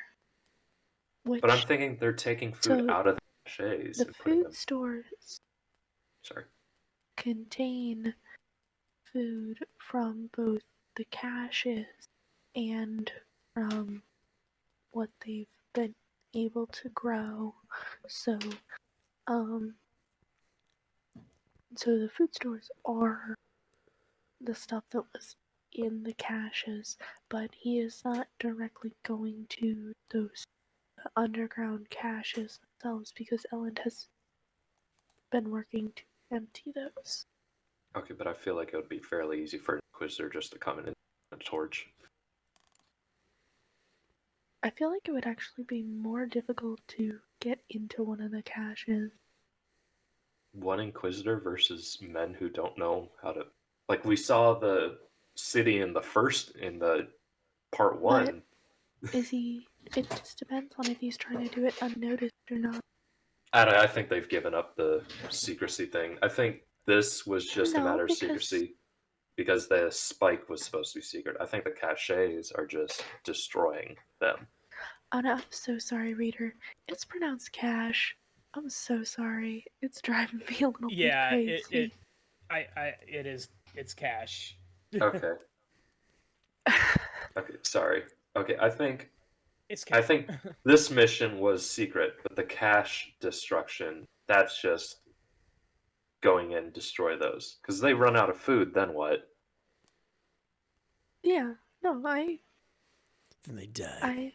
Which But I'm thinking they're taking food So, out of the caches the and putting them. food stores Sorry. contain food from both the caches and from what they've been able to grow. So, so the food stores are the stuff that was in the caches, but he is not directly going to those underground caches themselves because Elend has been working to empty those. Okay, but I feel like it would be fairly easy for an Inquisitor just to come in and a torch. I feel like it would actually be more difficult to get into one of the caches. One Inquisitor versus men who don't know how to. Like, we saw the city in the part 1. Is he? It just depends on if he's trying to do it unnoticed or not. I think they've given up the secrecy thing. I think this was just a No, matter of because- secrecy because the spike was supposed to be secret. I think the caches are just destroying them. Oh no, I'm so sorry, reader. It's pronounced cash. I'm so sorry. It's driving me a little Yeah, bit crazy. it's cash. Okay. Okay, sorry. Okay, I think It's cash. this mission was secret, but the cache destruction, that's just going in and destroy those. Because they run out of food, then what? Yeah, no, Then they die.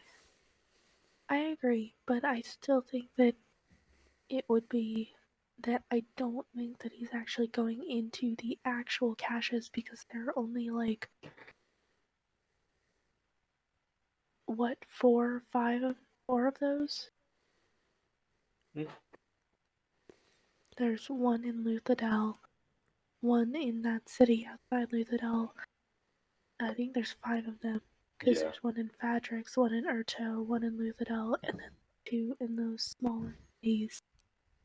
I agree, but I still think that it would be that I don't think that he's actually going into the actual caches because there are only like what, 4 of those? Hmm. There's one in Luthadel, one in that city outside Luthadel. I think there's 5 of them. Because Yeah. there's one in Fadrix, one in Urto, one in Luthadel, and then 2 in those smaller cities.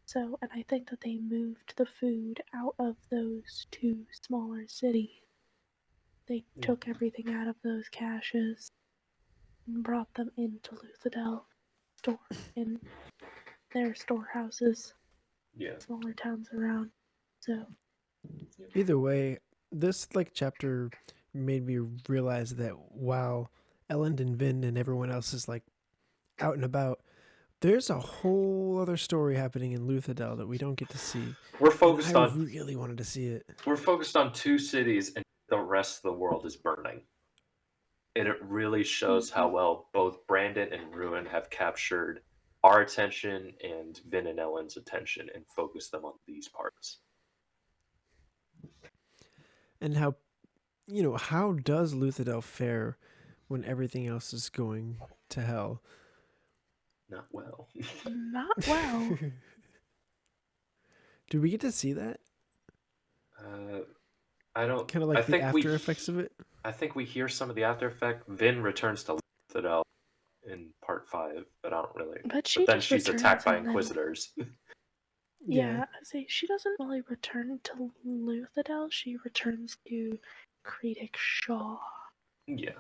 So, and I think that they moved the food out of those 2 smaller cities. They took everything out of those caches and brought them into Luthadel, stored in their storehouses, Yeah. smaller towns around. So, Either way, this chapter made me realize that while Elend and Vin and everyone else is out and about, there's a whole other story happening in Luthadel that we don't get to see. We're And focused I on really wanted to see it. we're focused on 2 cities and the rest of the world is burning. And it really shows how well both Brandon and Ruin have captured our attention and Vin and Ellen's attention and focused them on these parts. And how does Luthadel fare when everything else is going to hell. Not well. Not well. Did we get to see that? I don't. Kind of I like the think after effects of it? I think we hear some of the after effect. Vin returns to Luthadel in part 5, but I don't really. But she But then just she's returns attacked by and then- Inquisitors. Yeah, I say she doesn't really return to Luthadel. She returns to Creedic Shaw. Yeah.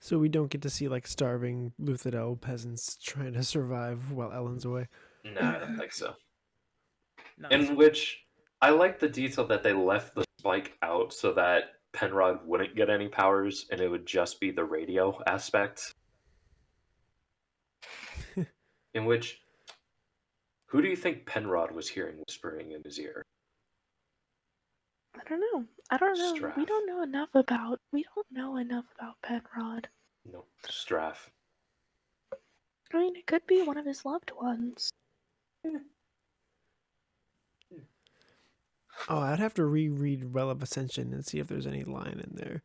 So we don't get to see like starving Luthadel peasants trying to survive while Elend's away. No, I don't think so. Not In which I like the detail that they left the spike out so that Penrod wouldn't get any powers and it would just be the radio aspect. In which, who do you think Penrod was hearing whispering in his ear? I don't know. I don't know. Straff. We don't know enough about Penrod. No, Straff. I mean, it could be one of his loved ones. Oh, I'd have to reread Well of Ascension and see if there's any line in there.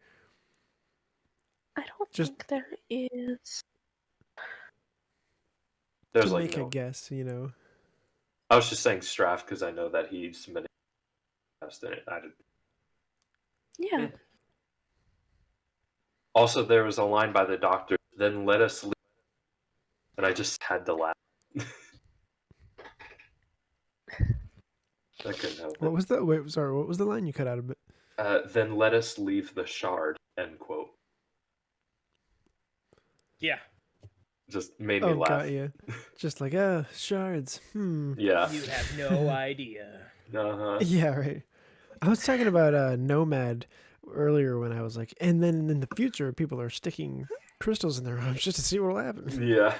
I don't Just- think there is. There's to like make no. a guess, you know. I was just saying Straff because I know that he submitted a test in it. I did. Yeah. Yeah. Also, there was a line by the doctor, then let us leave. And I just had to laugh. I couldn't help What it. was that? Wait, sorry, what was the line you cut out a bit? Then let us leave the shard, end quote. Yeah, Just made me Oh, laugh. got you. Just like, shards. Yeah. you have no idea. Uh-huh. Yeah, right. I was talking about Nomad earlier when I was like, and then in the future, people are sticking crystals in their arms just to see what will happen. Yeah.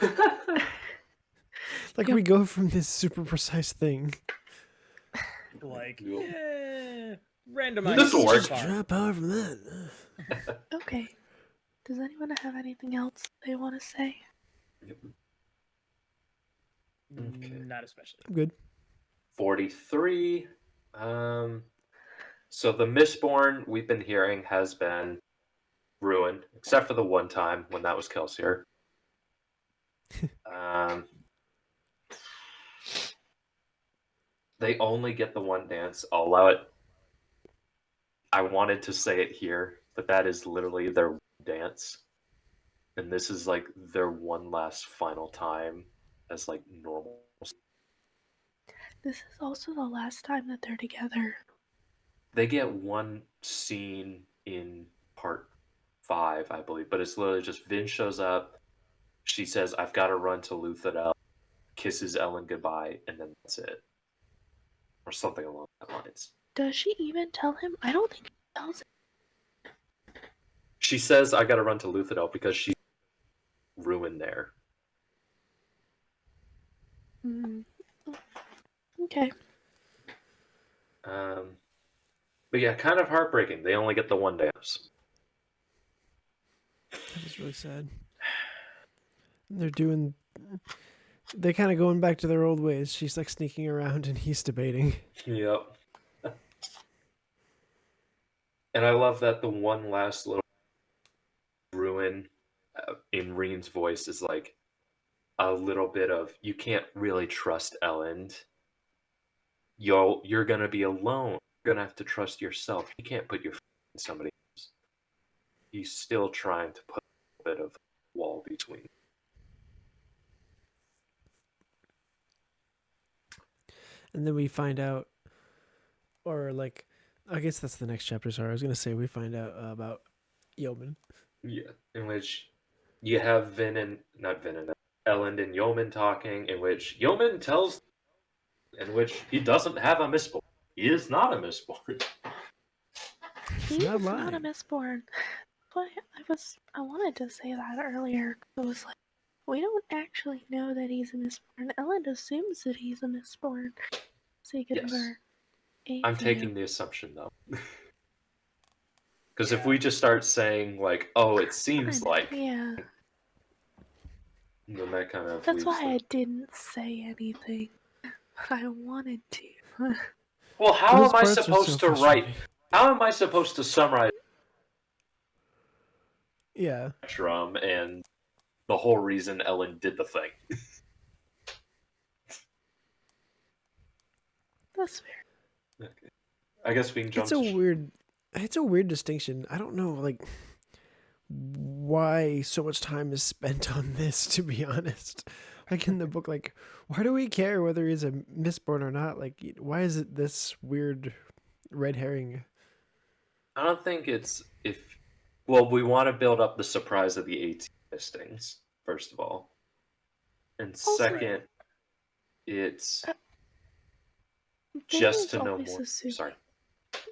Like, Yep. we go from this super precise thing. Like, Cool. randomized. This'll work. farm. Draw power from that. Okay. Does anyone have anything else they want to say? Okay. Not especially. I'm good. 43. So the Mistborn we've been hearing has been ruined, except for the one time when that was Kelsier. They only get the one dance. I'll allow it. I wanted to say it here, but that is literally their dance. And this is like their one last final time as like normal. This is also the last time that they're together. They get one scene in part 5, I believe, but it's literally just Vin shows up. She says, "I've got to run to Luthadel," kisses Elend goodbye, and then that's it, or something along that lines. Does she even tell him? I don't think she tells him. She says, "I got to run to Luthadel" because she's ruined there. Okay. But yeah, kind of heartbreaking. They only get the one dance. That was really sad. And they're kind of going back to their old ways. She's like sneaking around and he's debating. Yep. And I love that the one last little ruin in Reen's voice is like a little bit of, you can't really trust Elend. You're gonna be alone. You're gonna have to trust yourself. You can't put your faith in somebody else. He's still trying to put a bit of wall between. And then we find out, or like, I guess that's the next chapter. Sorry, I was going to say we find out about Yomen. Yeah, in which you have Elend and Yomen talking, in which Yomen tells, in which he doesn't have a Mistborn. He is not a Mistborn. He Not is not a lying. Mistborn. But I wanted to say that earlier. I was like, we don't actually know that he's a Mistborn. Ellen assumes that he's a Mistborn. Sake of Yes. her I'm atheism. taking the assumption though. Because if we just start saying like, "Oh, it seems Kinda, like," yeah. then that kind of That's leaves why I the... didn't say anything. But I wanted to. Well, how Those am I parts are supposed so to write? frustrating. How am I supposed to summarize Yeah. spectrum and the whole reason Ellen did the thing. That's fair. Okay. I guess we can jump It's a weird distinction. I don't know like why so much time is spent on this, to be honest. Like in the book, like why do we care whether he's a Mistborn or not? Like why is it this weird red herring? I don't think it's well, we want to build up the surprise of the 18 listings, first of all. And Also, second, it's Vin just is to know always more. assuming. Sorry.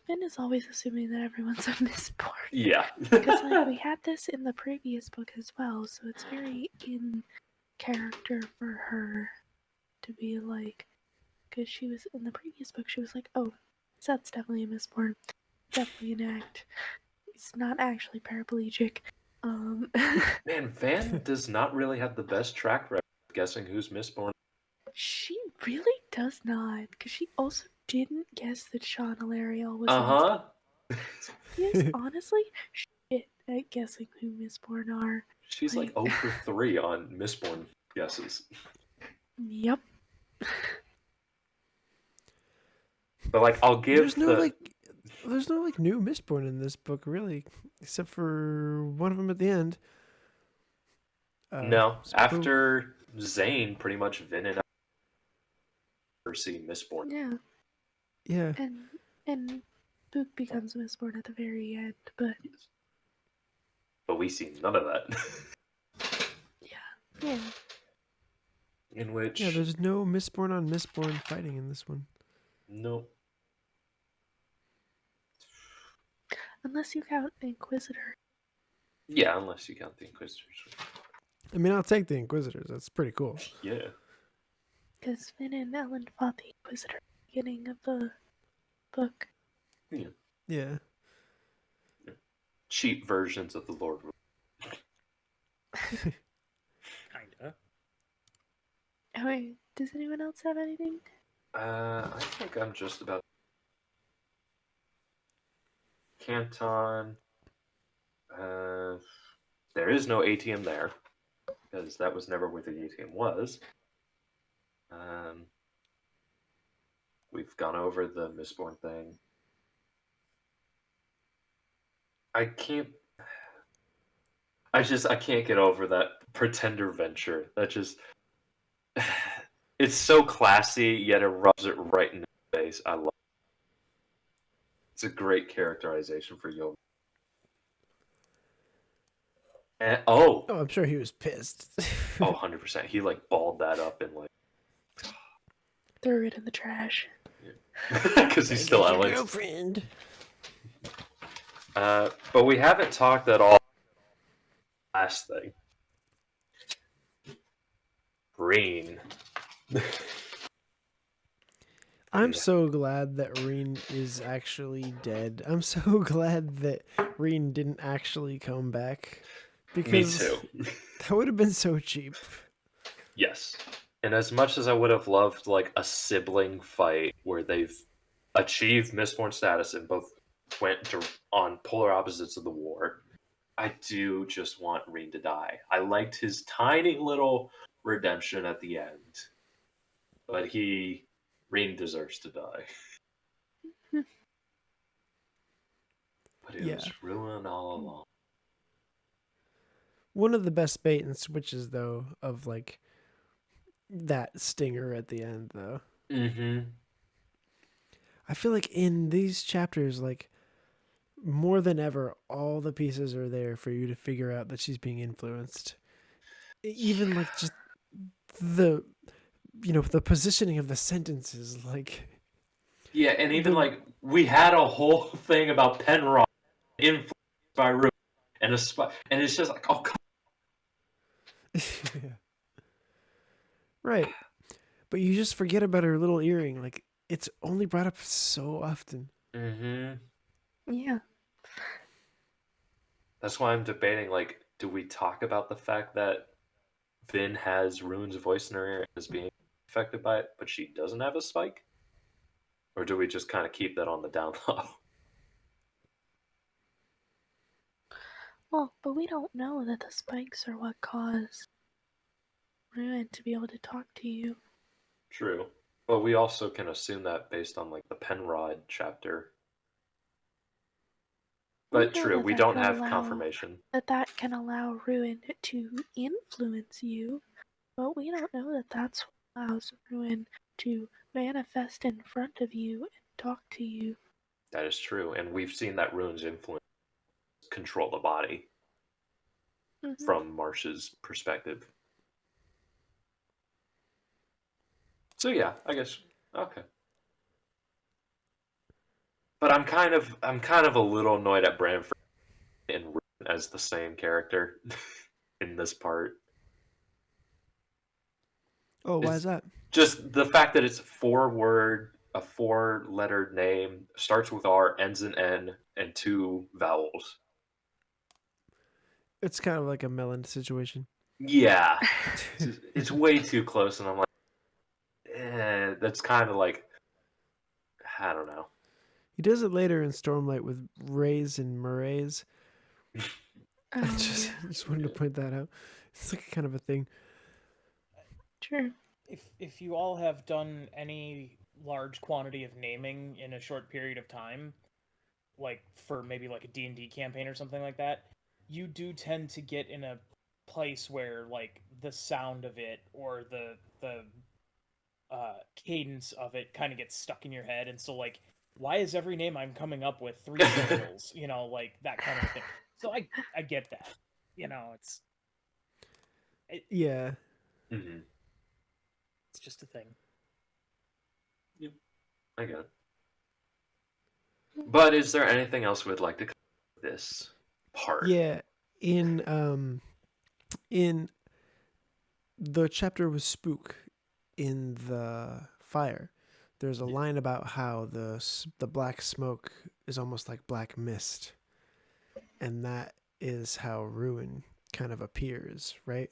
Vin is always assuming that everyone's a Mistborn. Yeah. Because like we had this in the previous book as well, so it's very in character for her to be like, because she was in the previous book, she was like, oh, Seth's definitely a Mistborn, definitely an act. It's not actually paraplegic. Man, Van does not really have the best track record of guessing who's Mistborn. She really does not, because she also didn't guess that Sean Alariel was a Uh-huh. Mistborn. He is honestly shit at guessing who Mistborn are. She's like 0 for 3 on Mistborn guesses. Yep. But like I'll give There's no like new Mistborn in this book really, except for one of them at the end. No, Spook. after Zane, pretty much Vin and I see Mistborn. Yeah. Yeah. And Book becomes Mistborn at the very end, but But we see none of that. yeah. In which Yeah, there's no Mistborn on Mistborn fighting in this one. no. Unless you count Inquisitor. Yeah, unless you count the Inquisitors. I mean, I'll take the Inquisitors. That's pretty cool. Yeah. Because Vin and Elend fought the Inquisitor at the beginning of the book. Yeah. Cheap versions of the Lord. Kinda. Wait, does anyone else have anything? I think I'm just about Canton. There is no ATM there because that was never where the ATM was. We've gone over the Mistborn thing. I can't get over that pretender venture. That just it's so classy, yet it rubs it right in the face. I love it. It's a great characterization for Yomen. And Oh, I'm sure he was pissed. 100%. He like balled that up and like Threw it in the trash. because he's still Your Elend. girlfriend. But we haven't talked at all. Last thing, Reen. I'm so glad that Reen is actually dead. I'm so glad that Reen didn't actually come back. Because Me too. That would have been so cheap. Yes. And as much as I would have loved like a sibling fight where they've achieved Mistborn status and both went on polar opposites of the war, I do just want Reen to die. I liked his tiny little redemption at the end. But Reen deserves to die. But it was ruined all along. One of the best bait and switches, though, of like that stinger at the end, though. Mm-hmm. I feel like in these chapters, like more than ever, all the pieces are there for you to figure out that she's being influenced. Even like just the positioning of the sentences, like Yeah, and even like we had a whole thing about Penrod influenced by Rue and and it's just like, oh, come right. But you just forget about her little earring. Like it's only brought up so often. Mm-hmm. Yeah. That's why I'm debating, like, do we talk about the fact that Vin has Rune's voice in her ear and is being affected by it, but she doesn't have a spike? Or do we just kind of keep that on the down low? Well, but we don't know that the spikes are what caused Ruin to be able to talk to you. True. But we also can assume that based on like the Penrod chapter. But know true, that we that don't can have allow- confirmation. That can allow Ruin to influence you, but we don't know that that's what allows Ruin to manifest in front of you and talk to you. That is true, and we've seen that Rune's influence control the body Mhm. from Marsh's perspective. So yeah, I guess okay. But I'm kind of a little annoyed at Branford and Rune as the same character in this part. Oh, why It's is that? just the fact that it's a 4-lettered name, starts with R, ends in N, and 2 vowels. It's kind of like a melon situation. Yeah, it's way too close, and I'm like, that's kind of like, I don't know. He does it later in Stormlight with Rays and Murrays. I Oh, just yeah. wanted to point that out. It's like kind of a thing. Sure. If you all have done any large quantity of naming in a short period of time, like for maybe like a D&D campaign or something like that, you do tend to get in a place where like the sound of it or the cadence of it kind of gets stuck in your head, and so like, why is every name I'm coming up with 3 syllables? You know, like that kind of a thing. So I get that. You know, Yeah. Mm-hmm. it's just a thing. Yep, I get it. But is there anything else we'd like to cover with this part? Yeah. In the chapter with Spook in the fire, there's a line about how the black smoke is almost like black mist, and that is how Ruin kind of appears, right?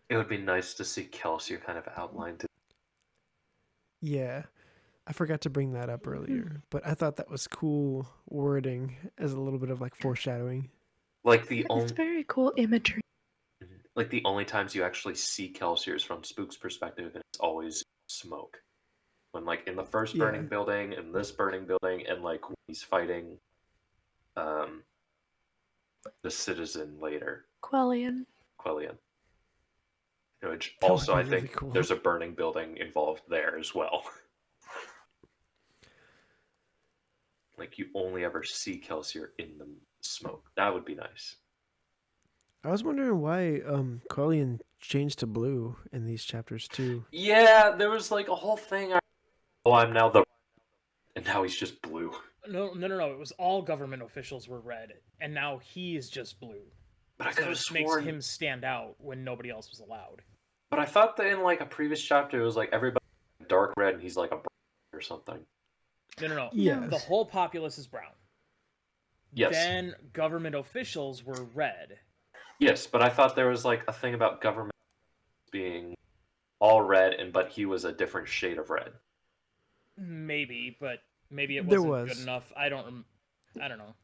It would be nice to see Kelsier kind of outlined. Yeah. I forgot to bring that up earlier, but I thought that was cool wording as a little bit of like foreshadowing. Like the It's only, very cool imagery. like the only times you actually see Kelsier is from Spook's perspective, and it's always smoke. When like in the first burning Yeah. building, in this burning building, and like when he's fighting, um, the citizen later, Quellion. Quellion. Which That would also be I really think cool. there's a burning building involved there as well. Like you only ever see Kelsier in the smoke. That would be nice. I was wondering why Quellion changed to blue in these chapters too. Yeah, there was like a whole thing. Oh, I'm now the, and now he's just blue. No. It was all government officials were red, and now he is just blue. But I So could have it makes sworn. him stand out when nobody else was allowed. But I thought that in like a previous chapter, it was like everybody dark red, and he's like a brown or something. No. Yes. The whole populace is brown. Yes. Then government officials were red. Yes, but I thought there was like a thing about government being all red, and but he was a different shade of red. Maybe, but maybe it There wasn't was. good enough. I don't know.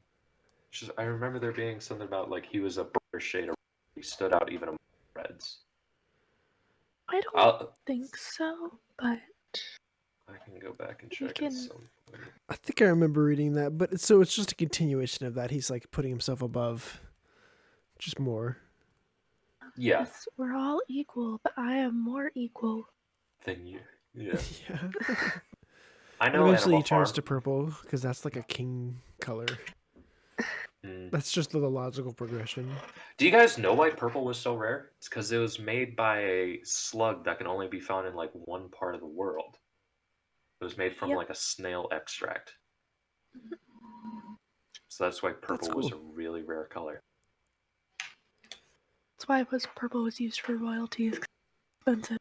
Just, I remember there being something about like he was a brighter shade of red. He stood out even among reds. I don't I'll, think so, but I can go back and We check can- at some point. I think I remember reading that, but it's just a continuation of that. He's like putting himself above, just more. Yeah, yes, we're all equal, but I am more equal. than you. Yeah, Yeah. I And know. eventually Animal he turns Farm. to purple because that's like a king color. Mm. That's just the logical progression. Do you guys know why purple was so rare? It's because it was made by a slug that can only be found in like one part of the world. It was made from Yep. like a snail extract. So that's why purple was a cool. really rare color. That's why purple was used for royalties. Expensive.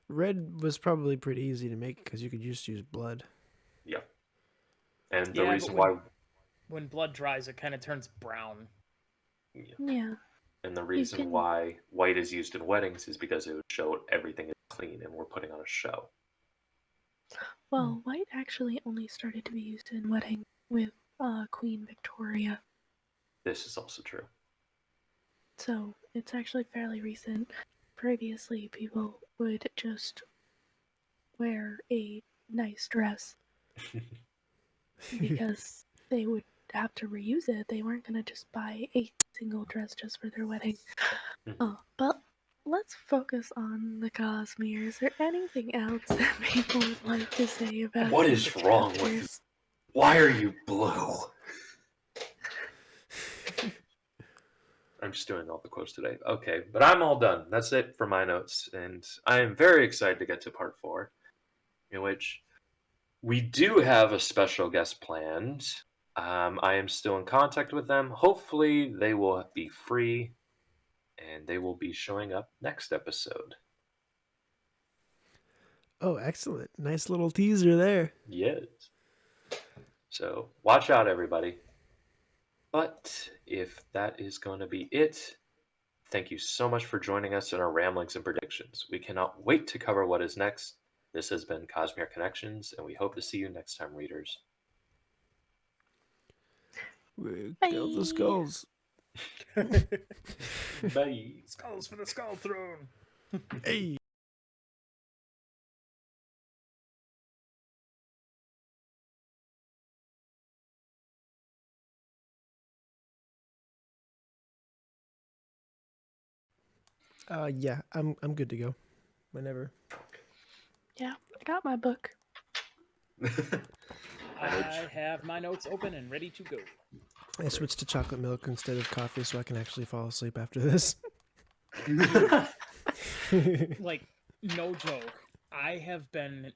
Red was probably pretty easy to make because you could just use blood. Yeah. And the Yeah, but reason why when blood dries, it kind of turns brown. Yeah. and the reason can- why white is used in weddings is because it would show everything is clean and we're putting on a show. Well, white actually only started to be used in wedding with Queen Victoria. This is also true. So it's actually fairly recent. Previously, people would just wear a nice dress because they would have to reuse it. They weren't gonna just buy a single dress just for their wedding. But let's focus on the Cosmere. Is there anything else that people would like to say about What these is wrong with you? chapters? Why are you blue? I'm just doing all the quotes today. Okay, but I'm all done. That's it for my notes, and I am very excited to get to part 4, in which we do have a special guest planned. I am still in contact with them. Hopefully, they will be free, and they will be showing up next episode. Oh, excellent. Nice little teaser there. Yes. So, watch out, everybody. But if that is going to be it, thank you so much for joining us in our ramblings and predictions. We cannot wait to cover what is next. This has been Cosmere Connections, and we hope to see you next time, readers. We Bye. killed the skulls. Bye. Skulls for the Skull Throne. Hey. Yeah, I'm good to go. Whenever. Yeah, I got my book. I have my notes open and ready to go. I switched to chocolate milk instead of coffee so I can actually fall asleep after this. Like, no joke. I have been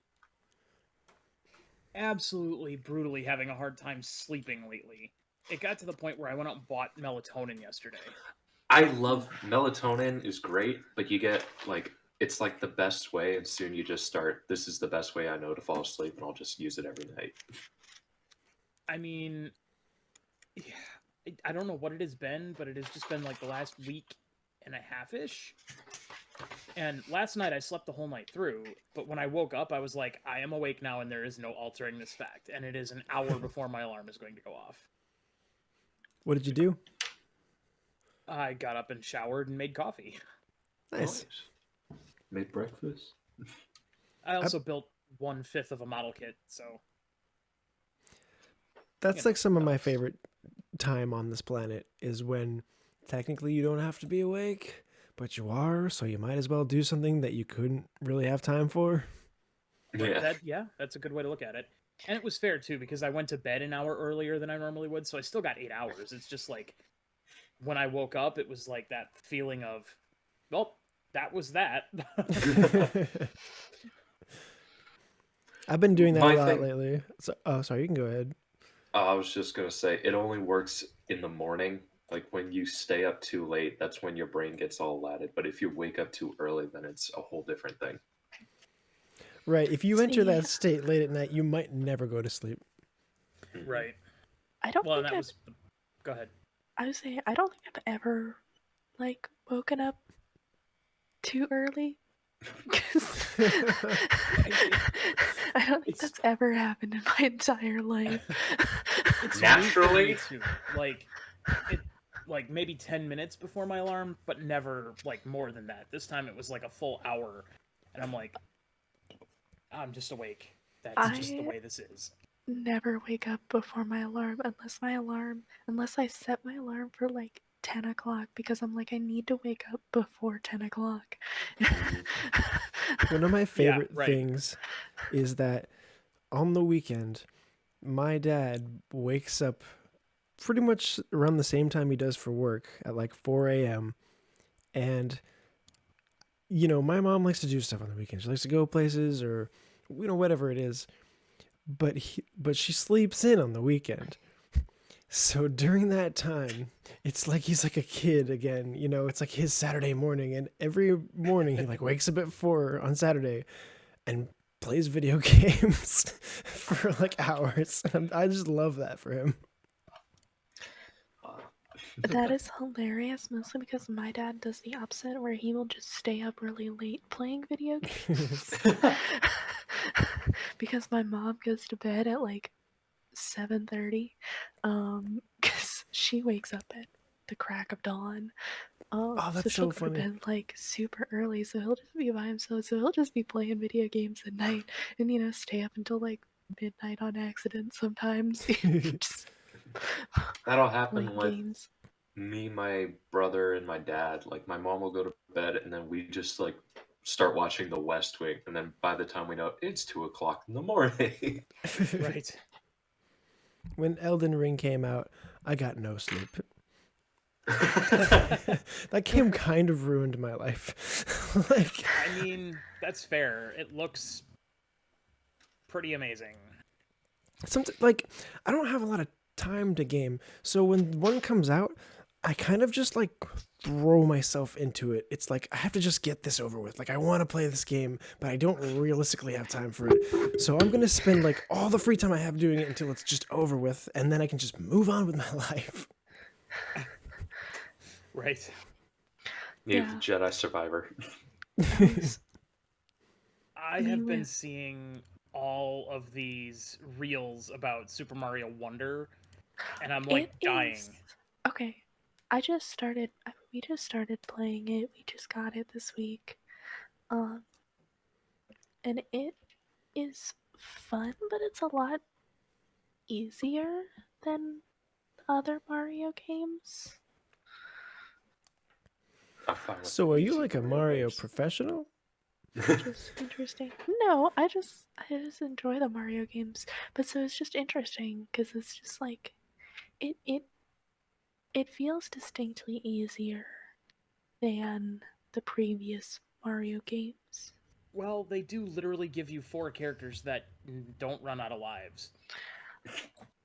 absolutely brutally having a hard time sleeping lately. It got to the point where I went out and bought melatonin yesterday. I love melatonin is great, but you get it's like the best way, and soon you just start. This is the best way I know to fall asleep, and I'll just use it every night. I mean, yeah, I don't know what it has been, but it has just been like the last week and a half-ish. And last night I slept the whole night through, but when I woke up, I was like, I am awake now, and there is no altering this fact. And it is an hour before my alarm is going to go off. What did you do? I got up and showered and made coffee. Nice. Made breakfast. I also built 1/5 of a model kit, so... That's like some of my favorite time on this planet is when technically you don't have to be awake, but you are, so you might as well do something that you couldn't really have time for. Yeah. That's a good way to look at it. And it was fair, too, because I went to bed an hour earlier than I normally would, so I still got 8 hours. It's just like, when I woke up, it was like that feeling of, well, that was that. I've been doing that My a lot thing- lately. So, oh, sorry, you can go ahead. I was just gonna say it only works in the morning. Like when you stay up too late, that's when your brain gets all added. But if you wake up too early, then it's a whole different thing. Right, if you enter See- that state late at night, you might never go to sleep. Right. I don't Well, think and that was... Go ahead. I would say I don't think I've ever like woken up too early. 'Cause I don't think that's ever happened in my entire life. It's Naturally? new for me, too. Like maybe 10 minutes before my alarm, but never like more than that. This time it was like a full hour, and I'm like, I'm just awake. That's just the I- way this is. Never wake up before my alarm unless I set my alarm for like 10 o'clock because I'm like I need to wake up before 10 o'clock. One of my favorite right. things is that on the weekend, my dad wakes up pretty much around the same time he does for work at like 4 a.m. And, you know, my mom likes to do stuff on the weekend. She likes to go places or, you know, whatever it is. But she sleeps in on the weekend. So during that time, it's like he's like a kid again, you know, it's like his Saturday morning, and every morning he like wakes up at 4 on Saturday and plays video games for like hours. And I just love that for him. That is hilarious, mostly because my dad does the opposite where he will just stay up really late playing video games. Because my mom goes to bed at like 7:30 because she wakes up at the crack of dawn. that's so she'll so go to funny. bed like super early, so he'll just be by himself. So he'll just be playing video games at night, and stay up until like midnight on accident sometimes. Just That'll happen playing with games. me, my brother, and my dad. Like, my mom will go to bed, and then we just like start watching The West Wing, and then by the time we know it's 2 o'clock in the morning. Right. When Elden Ring came out, I got no sleep. That game kind of ruined my life. Like, I mean, that's fair. It looks pretty amazing. like, I don't have a lot of time to game, so when one comes out, I kind of just like throw myself into it. It's like I have to just get this over with. Like, I want to play this game, but I don't realistically have time for it. So I'm gonna spend like all the free time I have doing it until it's just over with, and then I can just move on with my life. Right. You're Yeah. the Jedi survivor. I mean, have been we're- seeing all of these reels about Super Mario Wonder, and I'm like dying. Okay. We just started playing it. We just got it this week. And it is fun, but it's a lot easier than other Mario games. I'm fine with So are you easy like a Mario games. professional? Just interesting. No, I just enjoy the Mario games. But so it's just interesting because it's just like it feels distinctly easier than the previous Mario games. Well, they do literally give you 4 characters that don't run out of lives.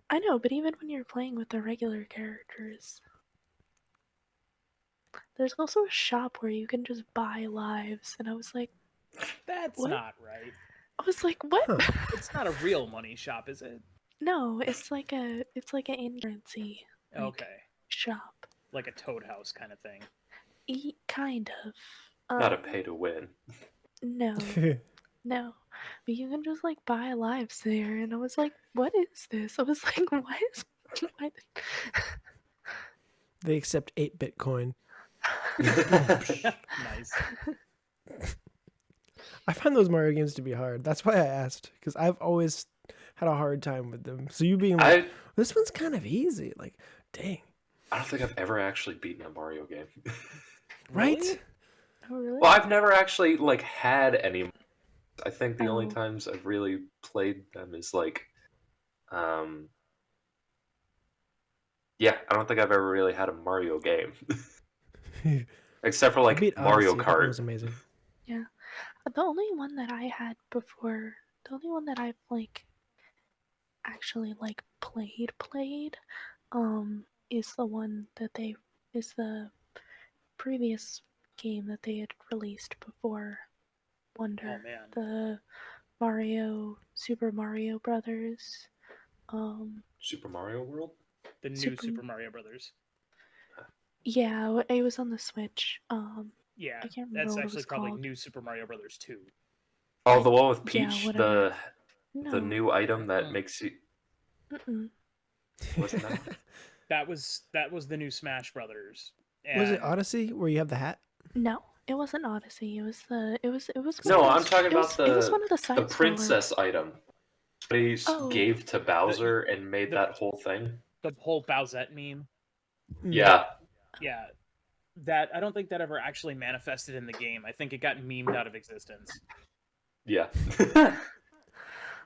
I know, but even when you're playing with the regular characters, there's also a shop where you can just buy lives, and I was like, That's What? not right. what? Huh. It's not a real money shop, is it? No, it's like an in-currency Okay. shop. Like a Toad House kind of thing. Kind of. Not a pay to win. No, no. But you can just like buy lives there, and I was like, what is this? I was like, why? They accept 8 Bitcoin. Nice. I find those Mario games to be hard. That's why I asked, because I've always had a hard time with them. So you being like, this one's kind of easy. Like, dang. I don't think I've ever actually beaten a Mario game. Right? Really? Oh, really? Well, I've never actually like had any. I think the only Oh. times I've really played them is like, yeah, I don't think I've ever really had a Mario game, except for I like beat Mario Odyssey. That one was Kart. amazing. Yeah. The only one that I had before, the only one that I've like actually like played, is the one that is the previous game that they had released before Wonder. Oh, man. The Super Mario Brothers. Super Mario World. The new Super Mario Brothers. Yeah, it was on the Switch. Yeah, I can't remember that's what it actually was probably called. New Super Mario Brothers 2. Oh, the one with Yeah, Peach, whatever. the No. new item that Mm. makes you. Mm-mm. Wasn't that? That was the new Smash Brothers. Was it And Odyssey where you have the hat? No, it wasn't Odyssey. It was No, one of I'm the- talking it was- about it was one of the the side scrollers. princess item. They Oh. gave to Bowser and made the- that whole thing. the whole Bowsette meme? Yeah. Yeah. That I don't think that ever actually manifested in the game. I think it got memed out of existence. Yeah.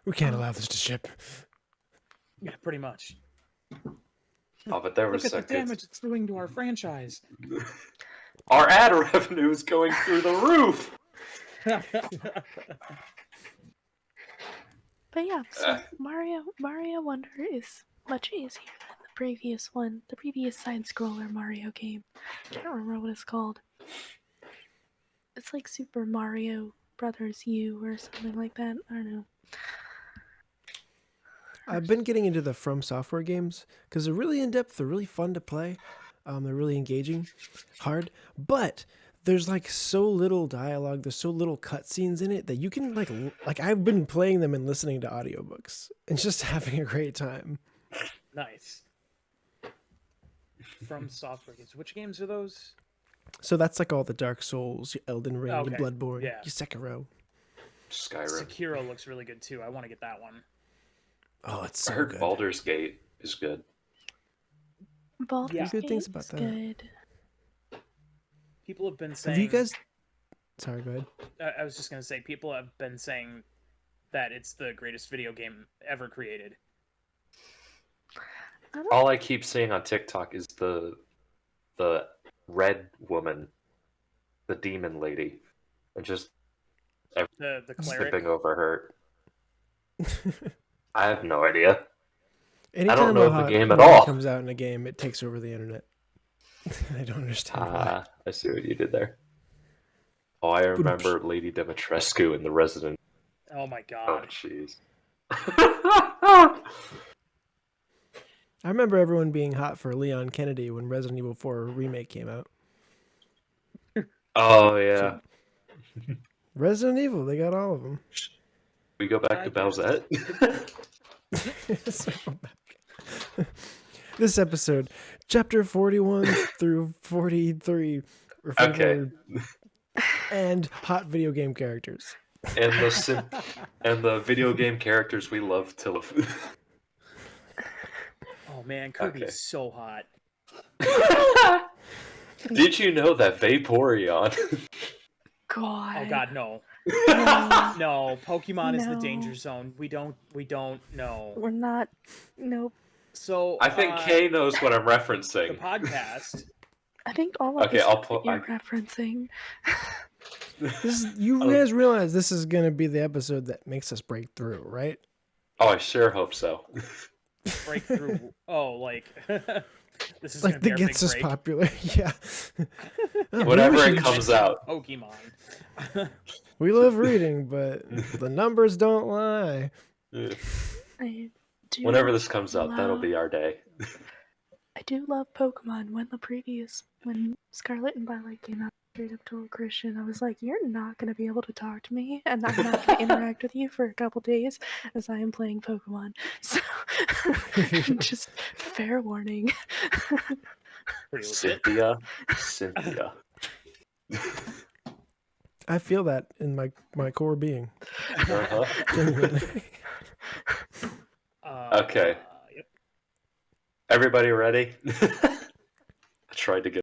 We can't allow this to ship. Yeah, pretty much. Oh, but there Look was at the a good... damage it's doing to our franchise. Our ad revenue is going through the roof. But yeah, so Mario Wonder is much easier than the previous one, the previous side scroller Mario game. I can't remember what it's called. It's like Super Mario Brothers U or something like that. I don't know. I've been getting into the From Software games because they're really in depth. They're really fun to play. They're really engaging, hard, but there's like so little dialogue. There's so little cutscenes in it that you can like I've been playing them and listening to audiobooks and just having a great time. Nice. From Software games. Which games are those? So that's like all the Dark Souls, your Elden Ring, Okay, your Bloodborne, yeah. your Sekiro. Skyrim. Sekiro looks really good too. I want to get that one. Oh, it's I so heard good. Baldur's Gate is good. Baldur's Yeah. Good things Gate about is that. good. People have been saying. Have you guys? Sorry, go ahead. I was just gonna say, people have been saying that it's the greatest video game ever created. All I keep seeing on TikTok is the red woman, the demon lady, and just The cleric. skipping over her. I have no idea. Anytime know a the hot game at woman all. comes out in a game, it takes over the internet. I don't understand why. I see what you did there. Oh, I remember Lady Dimitrescu in the Resident. Oh my Oh, god. jeez. I remember everyone being hot for Leon Kennedy when Resident Evil 4 remake came out. Oh yeah. Resident Evil, they got all of them. We go back to Bowsette. Circle back. This episode, chapter 41 through 43, refer to and hot video game characters. and the video game characters we love to love. Oh man, Kirby's Okay. so hot. Did you know that Vaporeon? God. Oh god, no. No, No, Pokemon is the No. danger zone. We don't know. we're not. Nope. So I think Kay knows what I'm the referencing. podcast. I think all of Okay, this I'll stuff put- that you're referencing. You Oh. guys realize this is going to be the episode that makes us break through, right? Oh, I sure hope so. Breakthrough. Oh, like this is Like, gonna be that our gets big us break. popular. Yeah. Maybe Whenever we it should- comes out. Pokemon. We love reading, but the numbers don't lie. I do. Whenever this comes out, that'll be our day. I do love Pokemon. When Scarlet and Violet came out, I straight up told Christian, I was like, "You're not gonna be able to talk to me, and I'm not gonna interact with you for a couple days as I am playing Pokemon." So, just fair warning. Pretty legit. Cynthia. I feel that in my core being. Uh-huh. Genuinely. Okay. Yep. Everybody ready? I tried to get